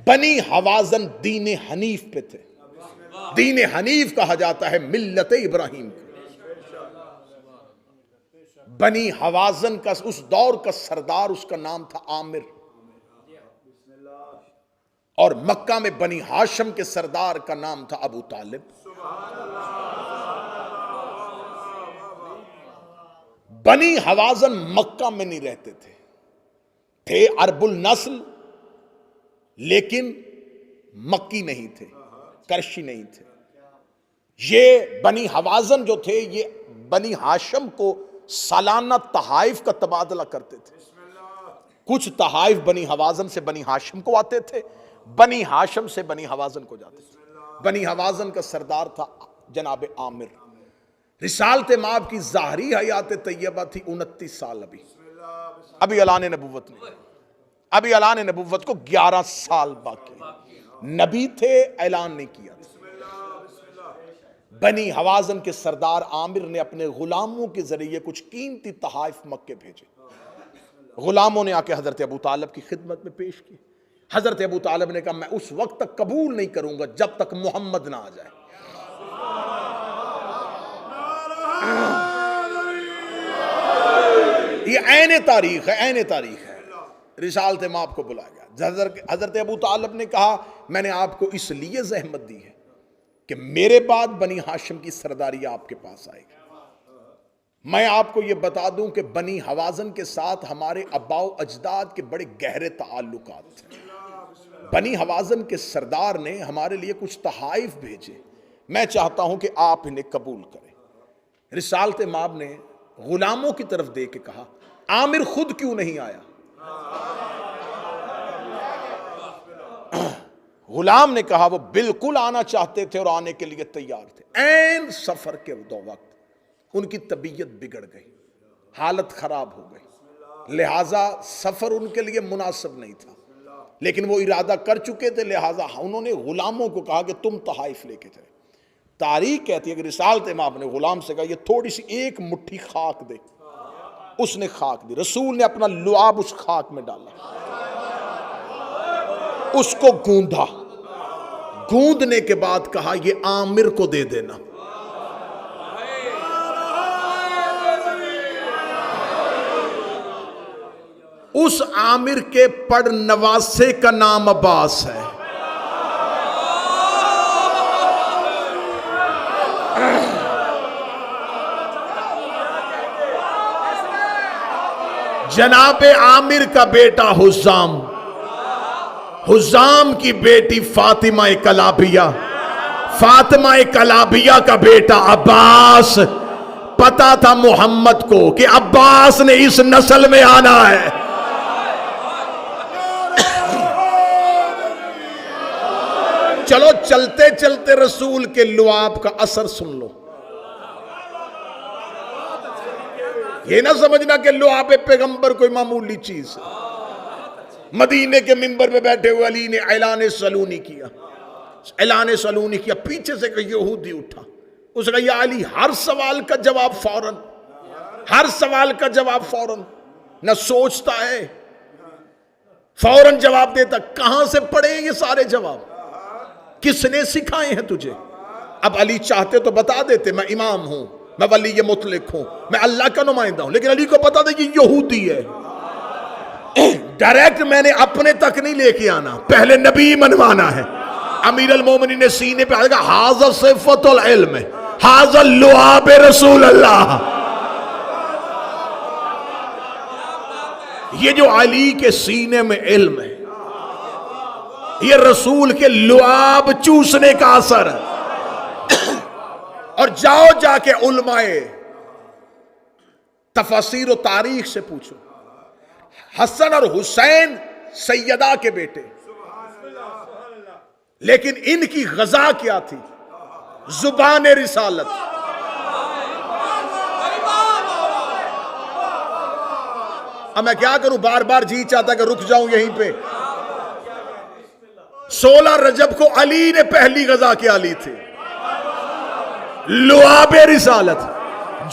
बनी हवाजन दीन हनीफ पे थे। दीन हनीफ कहा जाता है मिल्लत इब्राहिम को। बनी हवाजन का उस दौर का सरदार, उसका नाम था आमिर, और मक्का में बनी हाशम के सरदार का नाम था अबू तालिब। बनी हवाजन मक्का में नहीं रहते थे अरबुल नस्ल, लेकिन मक्की नहीं थे, करशी नहीं थे। ये बनी हवाजन जो थे ये बनी हाशम को सालाना तहाइफ का तबादला करते थे। कुछ तहाइफ बनी हवाजन से बनी हाशम को आते थे, बनी हाशम से बनी हवाजन को जाते थे। बनी हवाजन का सरदार था जनाब आमिर। रिसालत माब की ज़ाहरी हयात तैयबा थी 29 साल। अभी ऐलान नबुव्वत नहीं, अभी ऐलान नबुव्वत को 11 साल बाकी। नबी थे, ऐलान नहीं किया था। बनी हवाजन के सरदार आमिर ने अपने गुलामों के जरिए कुछ कीमती तहाइफ मक्के भेजे। गुलामों ने आके हजरत अबू तालिब की खिदमत में पेश की। हजरत अबू तालिब ने कहा मैं उस वक्त तक कबूल नहीं करूंगा जब तक मोहम्मद ना आ जाए। ये ऐने तारीख है, ऐने तारीख है। रिसालत माब को बुलाया गया। हजरत अबू तालिब ने कहा मैंने आपको इसलिए जहमत दी है कि मेरे बाद बनी हाशिम की सरदारी आपके पास आएगी। मैं आपको यह बता दूं कि बनी हवाजन के साथ हमारे अब्बाओ अजदाद के बड़े गहरे ताल्लुकात थे। बनी हवाजन के सरदार ने हमारे लिए कुछ तहाइफ भेजे, मैं चाहता हूं कि आप इन्हें कबूल करें। रिसालत माब ने गुलामों की तरफ देख के कहा आमिर खुद क्यों नहीं आया? गुलाम ने कहा वो बिल्कुल आना चाहते थे और आने के लिए तैयार थे। ऐन सफर के दो वक्त उनकी तबीयत बिगड़ गई, हालत खराब हो गई, लिहाजा सफर उनके लिए मुनासिब नहीं था। लेकिन वो इरादा कर चुके थे, लिहाजा उन्होंने गुलामों को कहा कि तुम तहाइफ लेके जाए। तारीख कहती है कि रिसालत इमाम ने गुलाम से कहा ये थोड़ी सी एक मुट्ठी खाक दे। उसने खाक दी। रसूल ने अपना लुआब उस खाक में डाला, उसको गूंधा। गूंदने के बाद कहा ये आमिर को दे देना। उस आमिर के पड़ नवासे का नाम अब्बास है। जनाबे आमिर का बेटा हुज़ाम, हुज़ाम की बेटी फातिमा कलाबिया, फातिमा कलाबिया का बेटा अब्बास। पता था मोहम्मद को कि अब्बास ने इस नस्ल में आना है। चलो चलते चलते रसूल के लुआब का असर सुन लो। ये ना समझना कि लुआब पैगंबर कोई मामूली चीज है। मदीने के मिंबर पे बैठे हुए अली ने ऐलान सलूनी किया, ऐलान सलूनी किया। पीछे से कोई यहूदी उठा, उसने कहा या अली हर सवाल का जवाब फौरन, हर सवाल का जवाब फौरन। न सोचता है, फौरन जवाब देता। कहां से पढ़े ये सारे जवाब? किसने सिखाए हैं तुझे? अब अली चाहते तो बता देते मैं इमाम हूं, मैं वली ये मुतलिक हूं, मैं अल्लाह का नुमाइंदा हूं। लेकिन अली को पता था कि यहूदी है। डायरेक्ट मैंने अपने तक नहीं लेके आना, पहले नबी मनवाना है। अमीर अल मोमिनीन ने सीने पे आएगा हाज़ा सिफ़तुल इल्म, हाज़ा लुआब रसूल अल्लाह। ये जो अली के सीने में इल्म है, ये रसूल के लुआब चूसने का असर है। और जाओ जाके उलमाए तफसीर और तारीख से पूछो, हसन और हुसैन सैयदा के बेटे, लेकिन इनकी गजा क्या थी? जुबान रिसालत। अब मैं क्या करूं, बार बार जी चाहता कि रुक जाऊं यहीं पे। 16 रजब को अली ने पहली गजा क्या ली थी? लुआब रिसालत।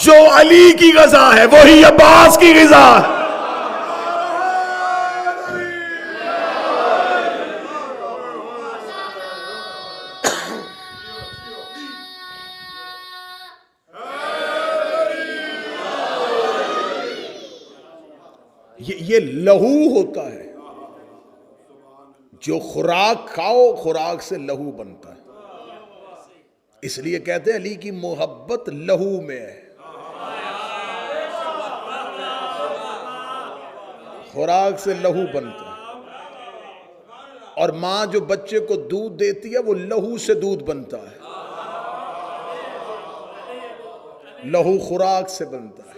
जो अली की गजा है वही अब्बास की गजा है। ये लहू होता है, जो खुराक खाओ खुराक से लहू बनता है। इसलिए कहते हैं अली की मोहब्बत लहू में है। खुराक से लहू बनता है। और मां जो बच्चे को दूध देती है वो लहू से दूध बनता है। लहू खुराक से बनता है।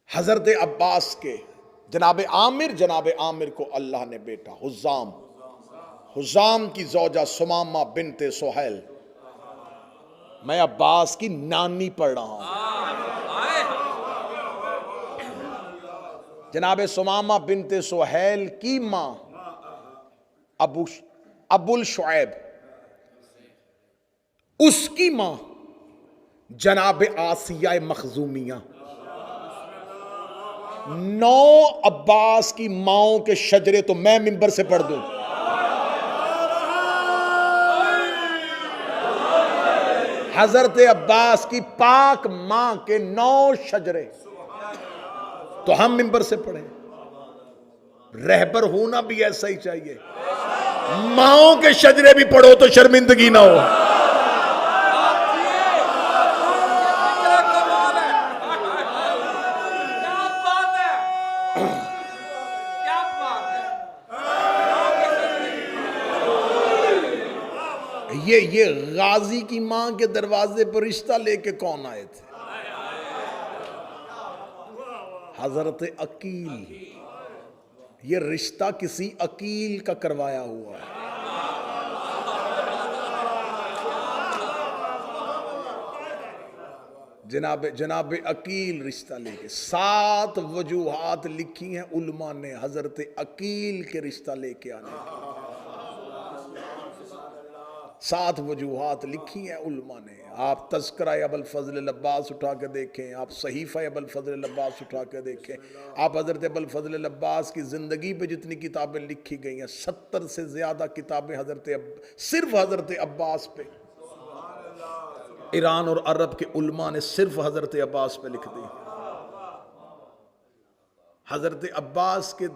हजरत अब्बास के जनाब आमिर को अल्लाह ने बेटा हुजाम की जौजा सुमामा बिनते सोहेल, मैं अब्बास की नानी पढ़ रहा हूं। जनाब सुमामा बिनते सोहेल की मां अबुल शुएब, उसकी मां जनाब आसिया मखजूमिया। 9 अब्बास की माओं के शजरे तो मैं मिंबर से पढ़ दूं। हजरत अब्बास की पाक मां के 9 शजरे तो हम मिंबर से पढ़े। रहबर होना भी ऐसा ही चाहिए, माओं के शजरे भी पढ़ो तो शर्मिंदगी ना हो। ये गाजी की मां के दरवाजे पर रिश्ता लेके कौन आए थे? हजरत अकील। ये रिश्ता किसी अकील का करवाया हुआ है। जनाब अकील रिश्ता लेके 7 वजूहात लिखी हैं उलमा ने हजरत अकील के रिश्ता लेके आने। 7 वजूहात लिखी हैं उलमा ने। आप तज़किरा अबुल फज़ल अब्बास उठा के देखें, आप सहीफ़ा अबुल फज़ल अब्बास उठा के देखें, आप हज़रत अबुल फज़ल अब्बास की ज़िंदगी पे जितनी किताबें लिखी गई हैं, 70 से ज़्यादा किताबें सिर्फ हज़रत अब्बास पे। ईरान और अरब के उलमा ने सिर्फ हज़रत अब्बास पे लिख दी। हज़रत अब्बास के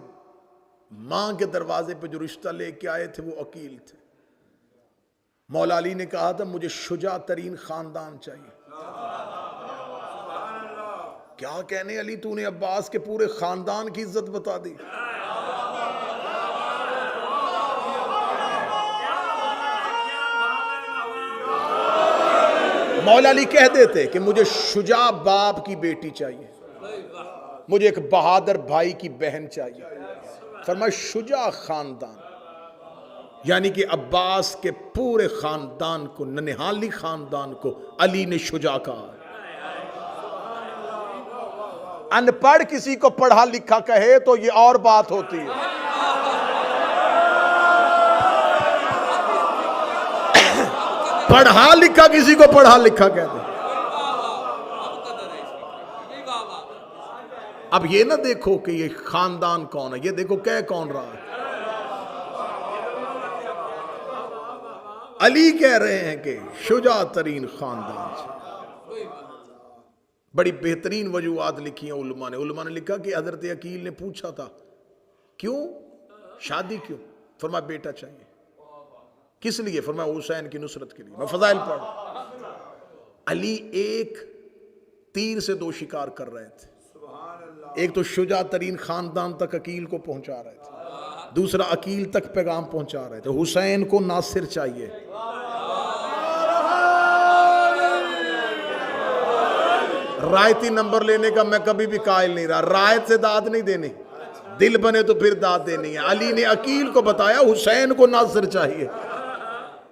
माँ के दरवाजे पे जो रिश्ता लेके आए थे वो अकील थे। मौला अली ने कहा था मुझे शुजा तरीन खानदान चाहिए। क्या कहने अली, तूने अब्बास के पूरे खानदान की इज्जत बता दी। मौला अली कह देते कि मुझे शुजा बाप की बेटी चाहिए, मुझे एक बहादुर भाई की बहन चाहिए। फरमाया शुजा खानदान, यानी कि अब्बास के पूरे खानदान को, ननिहाली खानदान को अली ने शुजा कहा। अनपढ़ किसी को पढ़ा लिखा कहे तो ये और बात होती है। पढ़ा लिखा किसी को पढ़ा लिखा कहते। अब ये ना देखो कि ये खानदान कौन है, ये देखो कह कौन रहा है। अली कह रहे हैं कि शुजा तरीन खानदान से। बड़ी बेहतरीन वजूहात लिखी हैं उलमा ने। उलमा ने लिखा कि हजरत अकील ने पूछा था क्यों शादी क्यों, फरमाया बेटा चाहिए। किस लिए, फरमाया हुसैन की नुसरत के लिए। मैं फजाइल पढ़। अली एक तीर से 2 शिकार कर रहे थे। एक तो शुजा तरीन खानदान तक अकील को पहुंचा रहे थे, दूसरा अकील तक पैगाम पहुंचा रहे थे। हुसैन को नासिर चाहिए। रायती नंबर लेने का मैं कभी भी कायल नहीं रहा। रायत से दाद नहीं देनी, दिल बने तो फिर दाद देनी है। अली ने अकील को बताया हुसैन को नासिर चाहिए।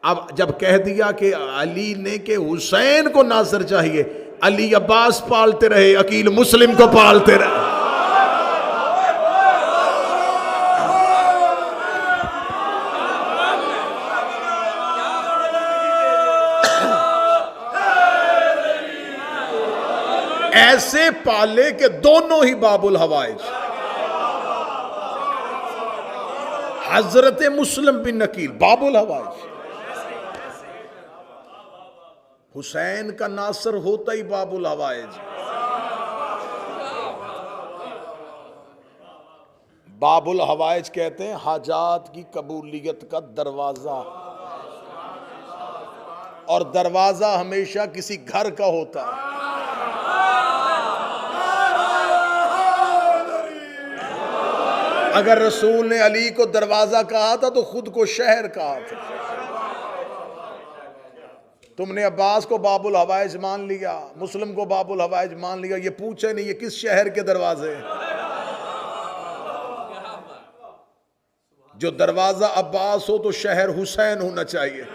अब जब कह दिया कि अली ने के हुसैन को नासिर चाहिए, अली अब्बास पालते रहे, अकील मुस्लिम को पालते रहे। ऐसे पाले के दोनों ही बाबुल हवाइज, हजरत मुस्लिम बिन अकील बाबुल हवाइज। हुसैन का नासर होता ही बाबुल हवाइज। बाबुल हवाइज कहते हैं हाजात की कबूलियत का दरवाजा, और दरवाजा हमेशा किसी घर का होता है। अगर रसूल ने अली को दरवाजा कहा था तो खुद को शहर कहा था। तुमने अब्बास को बाबुल हवाइज मान लिया, मुस्लिम को बाबुल हवाइज मान लिया, ये पूछे नहीं ये किस शहर के दरवाजे हैं। जो दरवाजा अब्बास हो तो शहर हुसैन होना चाहिए।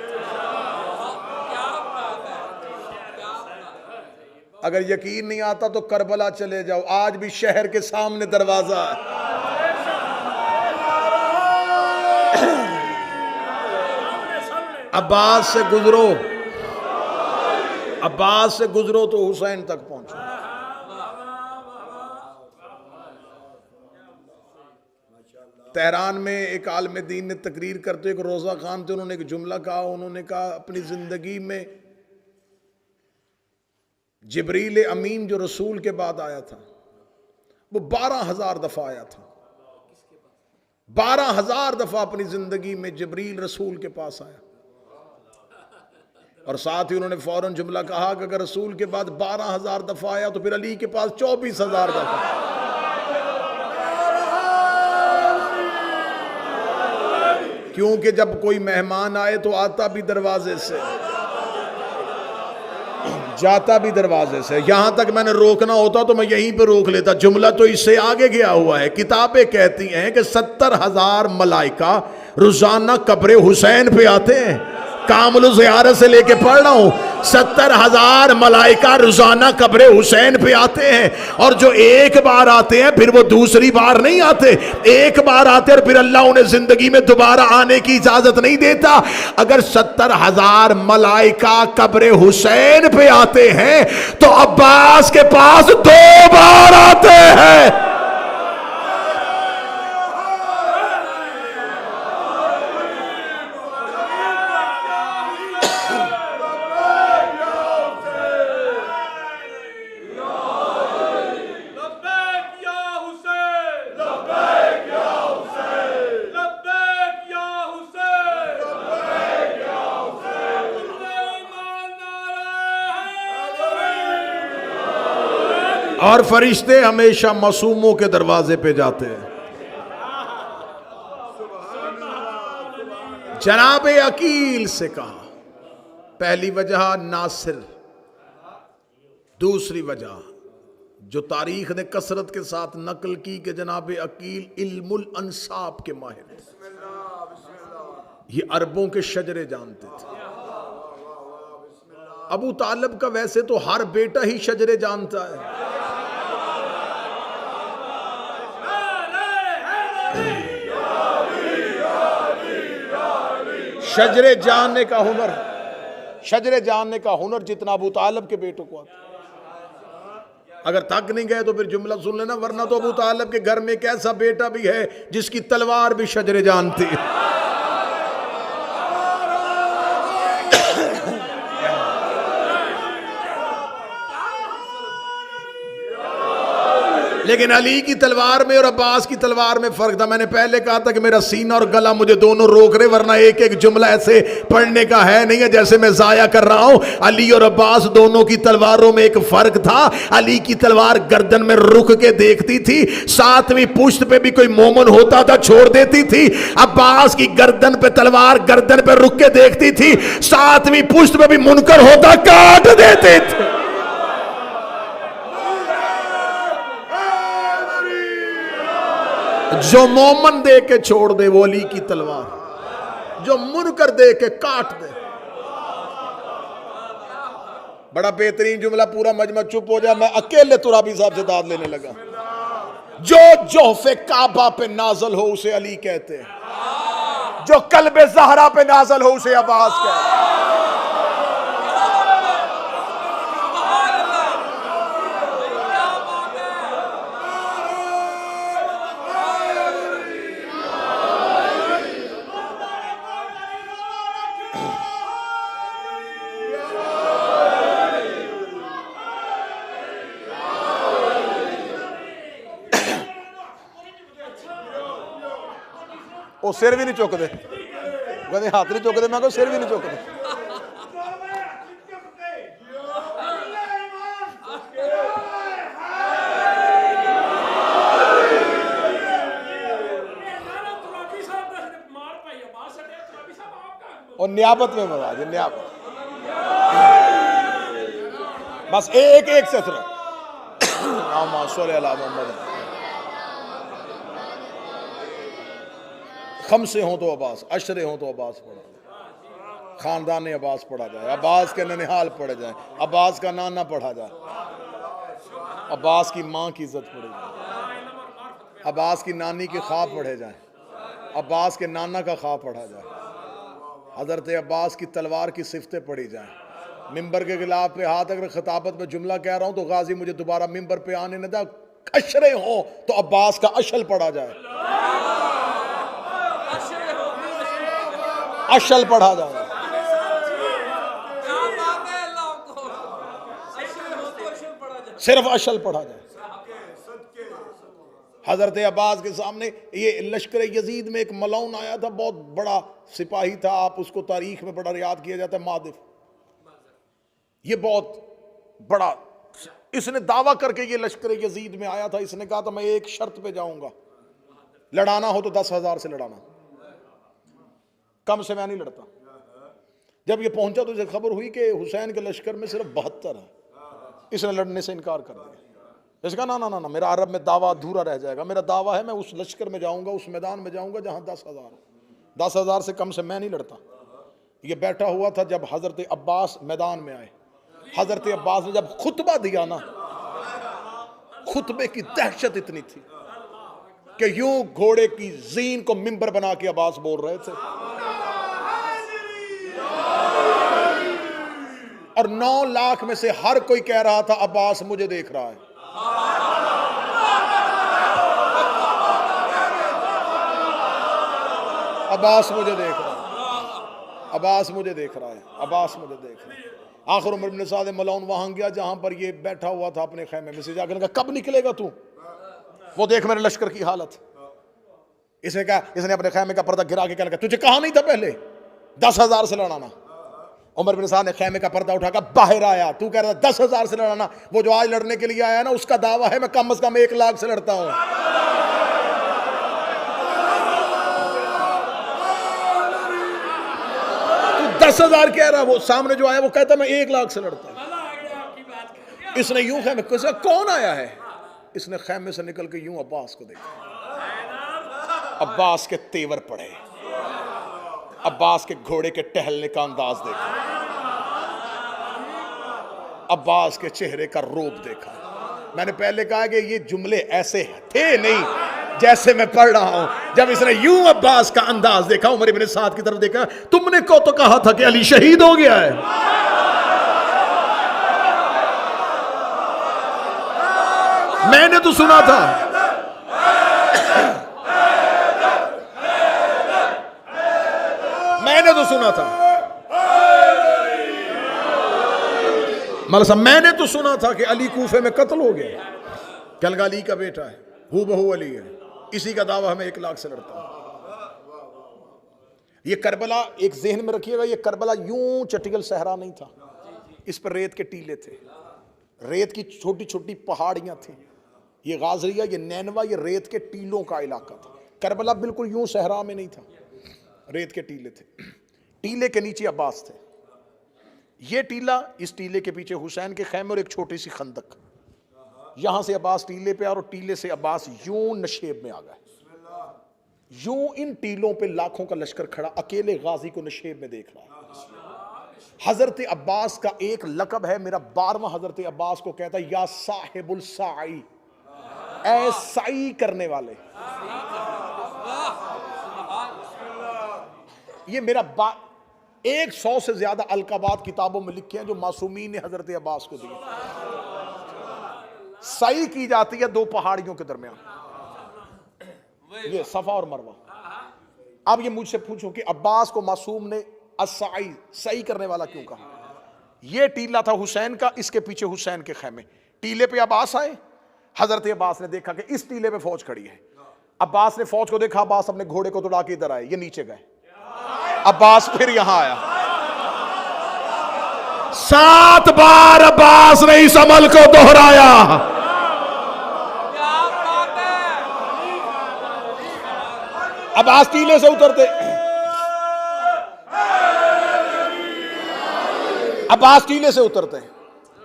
अगर यकीन नहीं आता तो करबला चले जाओ, आज भी शहर के सामने दरवाजा है। अब्बास से गुजरो, अब्बास से गुजरो तो हुसैन तक पहुंचो। तेहरान में एक आलिम दीन ने तकरीर करते, एक रोजा खान थे, उन्होंने एक जुमला कहा। उन्होंने कहा अपनी जिंदगी में जिब्रील अमीन जो रसूल के बाद आया था वो 12,000 दफा आया था। 12,000 दफा अपनी जिंदगी में जिब्रील रसूल के पास आया। और साथ ही उन्होंने फौरन जुमला कहा कि अगर रसूल के बाद 12,000 दफा आया तो फिर अली के पास 24,000 दफा। क्योंकि जब कोई मेहमान आए तो आता भी दरवाजे से, जाता भी दरवाजे से। यहां तक मैंने रोकना होता तो मैं यहीं पे रोक लेता, जुमला तो इससे आगे गया हुआ है। किताबें कहती हैं कि 70,000 मलाइका रोजाना कब्र हुसैन पे आते हैं। कामुल ज़ियारत से लेके पढ़ रहा हूं, 70,000 मलाइका रोजाना कब्र हुसैन पे आते हैं। और जो एक बार आते हैं फिर वो दूसरी बार नहीं आते, एक बार आते और फिर अल्लाह उन्हें जिंदगी में दोबारा आने की इजाजत नहीं देता। अगर 70,000 मलाइका कब्र हुसैन पे आते हैं तो अब्बास के पास 2 बार आते हैं। और फरिश्ते हमेशा मासूमों के दरवाजे पे जाते हैं। जनाब अकील से कहा, पहली वजह नासिर, दूसरी वजह जो तारीख ने कसरत के साथ नकल की कि जनाब अकील इल्मुल अंसाब के माहिर, ये अरबों के शजरे जानते थे। अबू तालिब का वैसे तो हर बेटा ही शजरे जानता है। शजरे जानने का हुनर, शजरे जानने का हुनर जितना अबू तालिब के बेटों को आता। अगर तक नहीं गए तो फिर जुमला सुन लेना, वरना तो अबू तालिब के घर में एक ऐसा बेटा भी है जिसकी तलवार भी शजरे जानती है। लेकिन अली की तलवार में और अब्बास की तलवार में फर्क था। मैंने पहले कहा था कि मेरा सीना और गला मुझे दोनों रोक रहे, वरना एक एक जुमला ऐसे पढ़ने का है नहीं है जैसे मैं जाया कर रहा हूं। अली और अब्बास दोनों की तलवारों में एक फर्क था। अली की तलवार गर्दन में रुक के देखती थी, सातवीं पुश्त पे भी कोई मोमन होता था छोड़ देती थी। अब्बास की गर्दन पे तलवार गर्दन पे रुक के देखती थी, सातवीं पुश्त पे भी मुनकर होता काट देते थे। जो मोमन दे के छोड़ दे वो अली की तलवार, जो मुनकर दे के काट दे। बड़ा बेहतरीन जुमला, पूरा मजमा चुप हो जाए, मैं अकेले तुराबी साहब से दाद लेने लगा। जो जोहफे काबा पे नाजल हो उसे अली कहते हैं, जो कल्बे ज़हरा पे नाजल हो उसे अब्बास कहते हैं। ਉਹ ਸਿਰ ਵੀ ਨਹੀਂ ਚੁੱਕਦੇ, ਕਹਿੰਦੇ ਹੱਥ ਨਹੀਂ ਚੁੱਕਦੇ, ਮੈਂ ਕਿਹਾ ਸਿਰ ਵੀ ਨਹੀਂ ਚੁੱਕਦੇ। और नियाबत में मजा है, नियाबत बस एक एक से खमसे हो तो अब्बास, अशरे हो तो अब्बास पढ़ा जाए, खानदान अब्बास पढ़ा जाए, अब्बास के ननिहाल पढ़े जाए, अब्बास का नाना पढ़ा जाए, अब्बास की माँ की इज्जत पढ़ी जाए, अब्बास की नानी के ख्वाब पढ़े जाए, अब्बास के नाना का ख्वाब पढ़ा जाए, हज़रत अब्बास की तलवार की सिफतें पढ़ी जाएं। मिंबर के गिलाफ पे हाथ अगर खिताबत में जुमला कह रहा हूं तो गाजी मुझे दोबारा मिंबर पे आने न दे। अशरे हो तो अब्बास का अशल पढ़ा जाए, अशल पढ़ा जाए, सिर्फ अशल पढ़ा जाए। हजरत अब्बास के सामने ये लश्कर यजीद में एक मलौन आया था, बहुत बड़ा सिपाही था, आप उसको तारीख में बड़ा याद किया जाता है, मादिफ। ये बहुत बड़ा, इसने दावा करके ये लश्कर यजीद में आया था। इसने कहा था मैं एक शर्त पे जाऊंगा, लड़ाना हो तो 10,000 से लड़ाना, कम से मैं नहीं लड़ता। जब ये पहुंचा तो इसे खबर हुई कि हुसैन के लश्कर में सिर्फ 72 है। इसने लड़ने से इनकार कर दिया। इसका ना ना ना ना मेरा अरब में दावा अधूरा रह जाएगा। मेरा दावा है मैं उस लश्कर में जाऊंगा, उस मैदान में जाऊंगा जहां 10,000 हो। 10,000 से कम से मैं नहीं लड़ता। ये बैठा हुआ था जब हजरत अब्बास मैदान में आए। हजरत अब्बास ने जब खुतबा दिया ना, खुतबे की दहशत इतनी थी कि यूं घोड़े की जीन को मिंबर बना के अब्बास बोल रहे थे, और 9 लाख में से हर कोई कह रहा था अब्बास मुझे देख रहा है। अब्बास मुझे देख रहा है, अब्बास मुझे देख रहा है, अब्बास मुझे देख रहा है। आखिर उमर बिन साद मलौन वहां गया जहां पर ये बैठा हुआ था अपने खैमे में से, जाकर कहा कब निकलेगा तू, वो देख मेरे लश्कर की हालत। इसने कहा, इसने अपने खैमे का पर्दा गिरा के कहने लगा तुझे कहा नहीं था पहले 10,000 से लड़ाना। उमर बिन साद ने खैमे का पर्दा उठाकर बाहर आया, तू कह रहा 10,000 से लड़ाना, वो जो आज लड़ने के लिए आया ना उसका दावा है मैं कम से कम 1 लाख से लड़ता हूं। 10,000 कह रहा, वो सामने जो आया वो कहता मैं 1 लाख से लड़ता हूं। इसने यूं खैमे कौन आया है, इसने खैमे से निकल के यूं अब्बास को देखा, अब्बास के तेवर पड़े, अब्बास के घोड़े के टहलने का अंदाज देखा, अब्बास के चेहरे का रूप देखा। मैंने पहले कहा कि ये जुमले ऐसे थे नहीं जैसे मैं पढ़ रहा हूं। जब इसने यूं अब्बास का अंदाज देखा, उमर इब्न साद की तरफ देखा, तुमने को तो कहा था कि अली शहीद हो गया है। मैंने तो सुना था, मैंने तो सुना था, मतलब मैंने तो सुना था कि अली कूफे में कत्ल हो गया। कलगाली का बेटा है, हू बहू अली है, इसी का दावा हमें 1 लाख से लड़ता है। ये करबला एक जहन में रखिएगा, ये करबला यूं चटियल सहरा नहीं था, इस पर रेत के टीले थे, रेत की छोटी छोटी पहाड़ियां थी। ये गाजरिया, ये नैनवा, ये रेत के टीलों का इलाका था। करबला बिल्कुल यूं सहरा में नहीं था, रेत के टीले थे। टीले के नीचे अब्बास थे, ये टीला, इस टीले के पीछे हुसैन के खैमे और एक छोटी सी खंदक। यहां से अब्बास टीले पे और टीले से अब्बास यूं नशेब में आ गए। यूं इन टीलों पे लाखों का लश्कर खड़ा अकेले गाजी को नशेब में देख रहा है। हजरत अब्बास का एक लकब है, मेरा 12वां हजरत अब्बास को कहता है या साहिबुल साई, ऐ साई करने वाले। ये मेरा 100 से ज्यादा अलकाबात किताबों में लिखे हैं जो मासूमीन ने हजरत अब्बास को दिए। साई की जाती है 2 पहाड़ियों के दरमियान, ये सफा और मरवा। अब ये मुझसे पूछो कि अब्बास को मासूम ने असाई, सही करने वाला क्यों कहा? ये टीला था हुसैन का, इसके पीछे हुसैन के खैमे। टीले पे अब्बास आए, हजरत अब्बास ने देखा कि इस टीले पे फौज खड़ी है। अब्बास ने फौज को देखा, अब्बास अपने घोड़े को दौड़ा के इधर आए, ये नीचे गए। अब्बास फिर यहां आया, 7 बार अब्बास ने इस अमल को दोहराया। अब्बास टीले से उतरते, अब्बास टीले से उतरते हैं,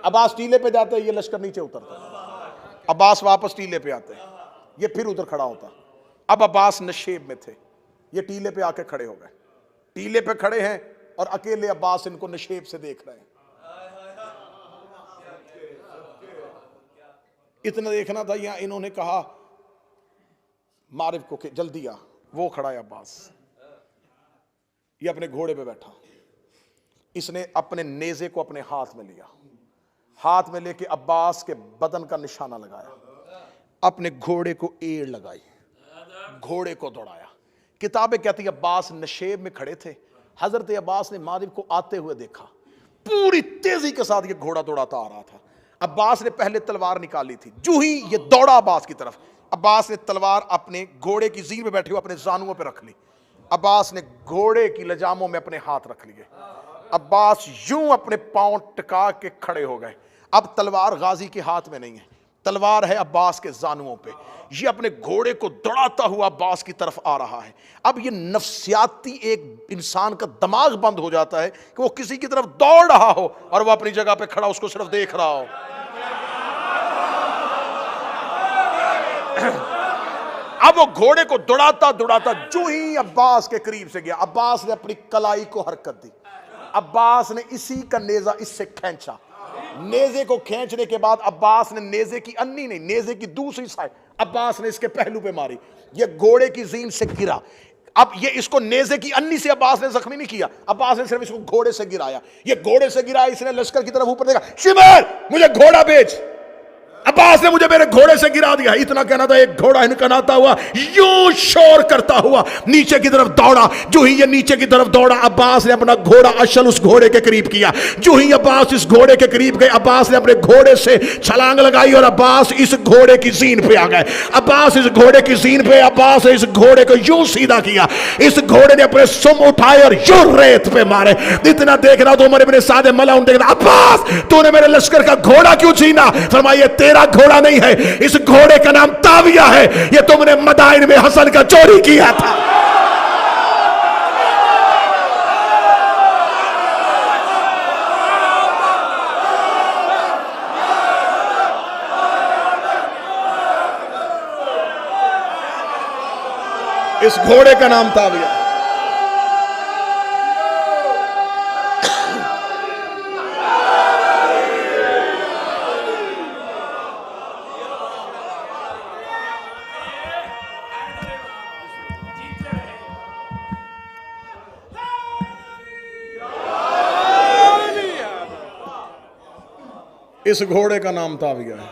अब्बास टीले पे जाते हैं, ये लश्कर नीचे उतरता है। अब्बास वापस टीले पे आते हैं, ये फिर उधर खड़ा होता। अब अब्बास नशेब में थे, ये टीले पे आके खड़े हो गए। टीले पे खड़े हैं और अकेले अब्बास इनको नशेब से देख रहे हैं। इतना देखना था, यहां इन्होंने कहा मारिफ को कि जल्दी आ। वो खड़ा है अब्बास, ये अपने घोड़े पे बैठा, इसने अपने नेज़े को अपने हाथ में लिया, हाथ में लेके अब्बास के बदन का निशाना लगाया, अपने घोड़े को एड़ लगाई, घोड़े को दौड़ाया। किताबें कहती अब्बास नशेब में खड़े थे, हजरत अब्बास ने मारिफ को आते हुए देखा, पूरी तेजी के साथ ये घोड़ा दौड़ाता आ रहा था। अब्बास ने पहले तलवार निकाली थी, जो ही ये दौड़ा अब्बास की तरफ, अब्बास ने तलवार अपने घोड़े की जीन पे बैठे हुए अपने जानुओं पे रख ली। अब्बास ने घोड़े की लजामों में अपने हाथ रख लिए। अब्बास यूं अपने पांव टिका के खड़े हो गए। अब तलवार गाजी के हाथ में नहीं है, तलवार है अब्बास के जानुओं पे। ये अपने घोड़े को दौड़ाता हुआ अब्बास की तरफ आ रहा है। अब ये नफ्सियाती एक इंसान का दिमाग बंद हो जाता है कि वो किसी की तरफ दौड़ रहा हो और वो अपनी जगह पे खड़ा उसको सिर्फ देख रहा हो। अब वो घोड़े को दौड़ाता दौड़ाता जो ही अब्बास के करीब से गया, अब्बास ने अपनी कलाई को हरकत दी। अब्बास ने इसी का नेजा इससे खींचा। नेजे को खींचने के बाद अब्बास ने नेजे की अन्नी नहीं, नेजे की दूसरी साइड अब्बास ने इसके पहलू पे मारी। ये घोड़े की जीन से गिरा। अब ये इसको नेजे की अन्नी से अब्बास ने जख्मी नहीं किया, अब्बास ने सिर्फ इसको घोड़े से गिराया। ये घोड़े से गिराया, इसने लश्कर की तरफ ऊपर देखा, शिमर मुझे घोड़ा बेच। अब्बास ने मुझे मेरे घोड़े से गिरा दिया। इतना कहना था, एक घोड़ा हिनकनाता हुआ यूं शोर करता हुआ नीचे की तरफ दौड़ा। जो ही ये नीचे की तरफ दौड़ा, अब्बास ने अपना घोड़ा अशल उस घोड़े के करीब किया। जो ही अब्बास इस घोड़े के करीब गए, अब्बास ने अपने घोड़े से छलांग लगाई और अब्बास इस घोड़े की जीन पे आ गए। अब्बास इस घोड़े की जीन पे, अब्बास ने इस घोड़े को यूं सीधा किया। इस घोड़े ने अपने सुम उठाए और यूं रेत पे मारे। इतना देखना तो उमर इब्ने साद मलाउन देखना, अब्बास तूने मेरे लश्कर का घोड़ा क्यों छीना? फरमाया तेरा घोड़ा नहीं है, इस घोड़े का नाम ताविया है, ये तुमने मदाइन में हसन का चोरी किया था। इस घोड़े का नाम ताविया। इस घोड़े का नाम ताविया है,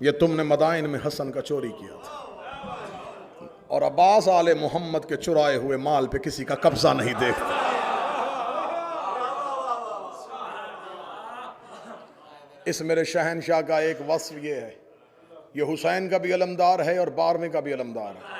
ये तुमने मदाइन में हसन का चोरी किया था। और अब्बास आले मोहम्मद के चुराए हुए माल पे किसी का कब्जा नहीं देखते। इस मेरे शहनशाह का एक वस्फ ये है ये हुसैन का भी अलमदार है और 12वें का भी अलमदार है।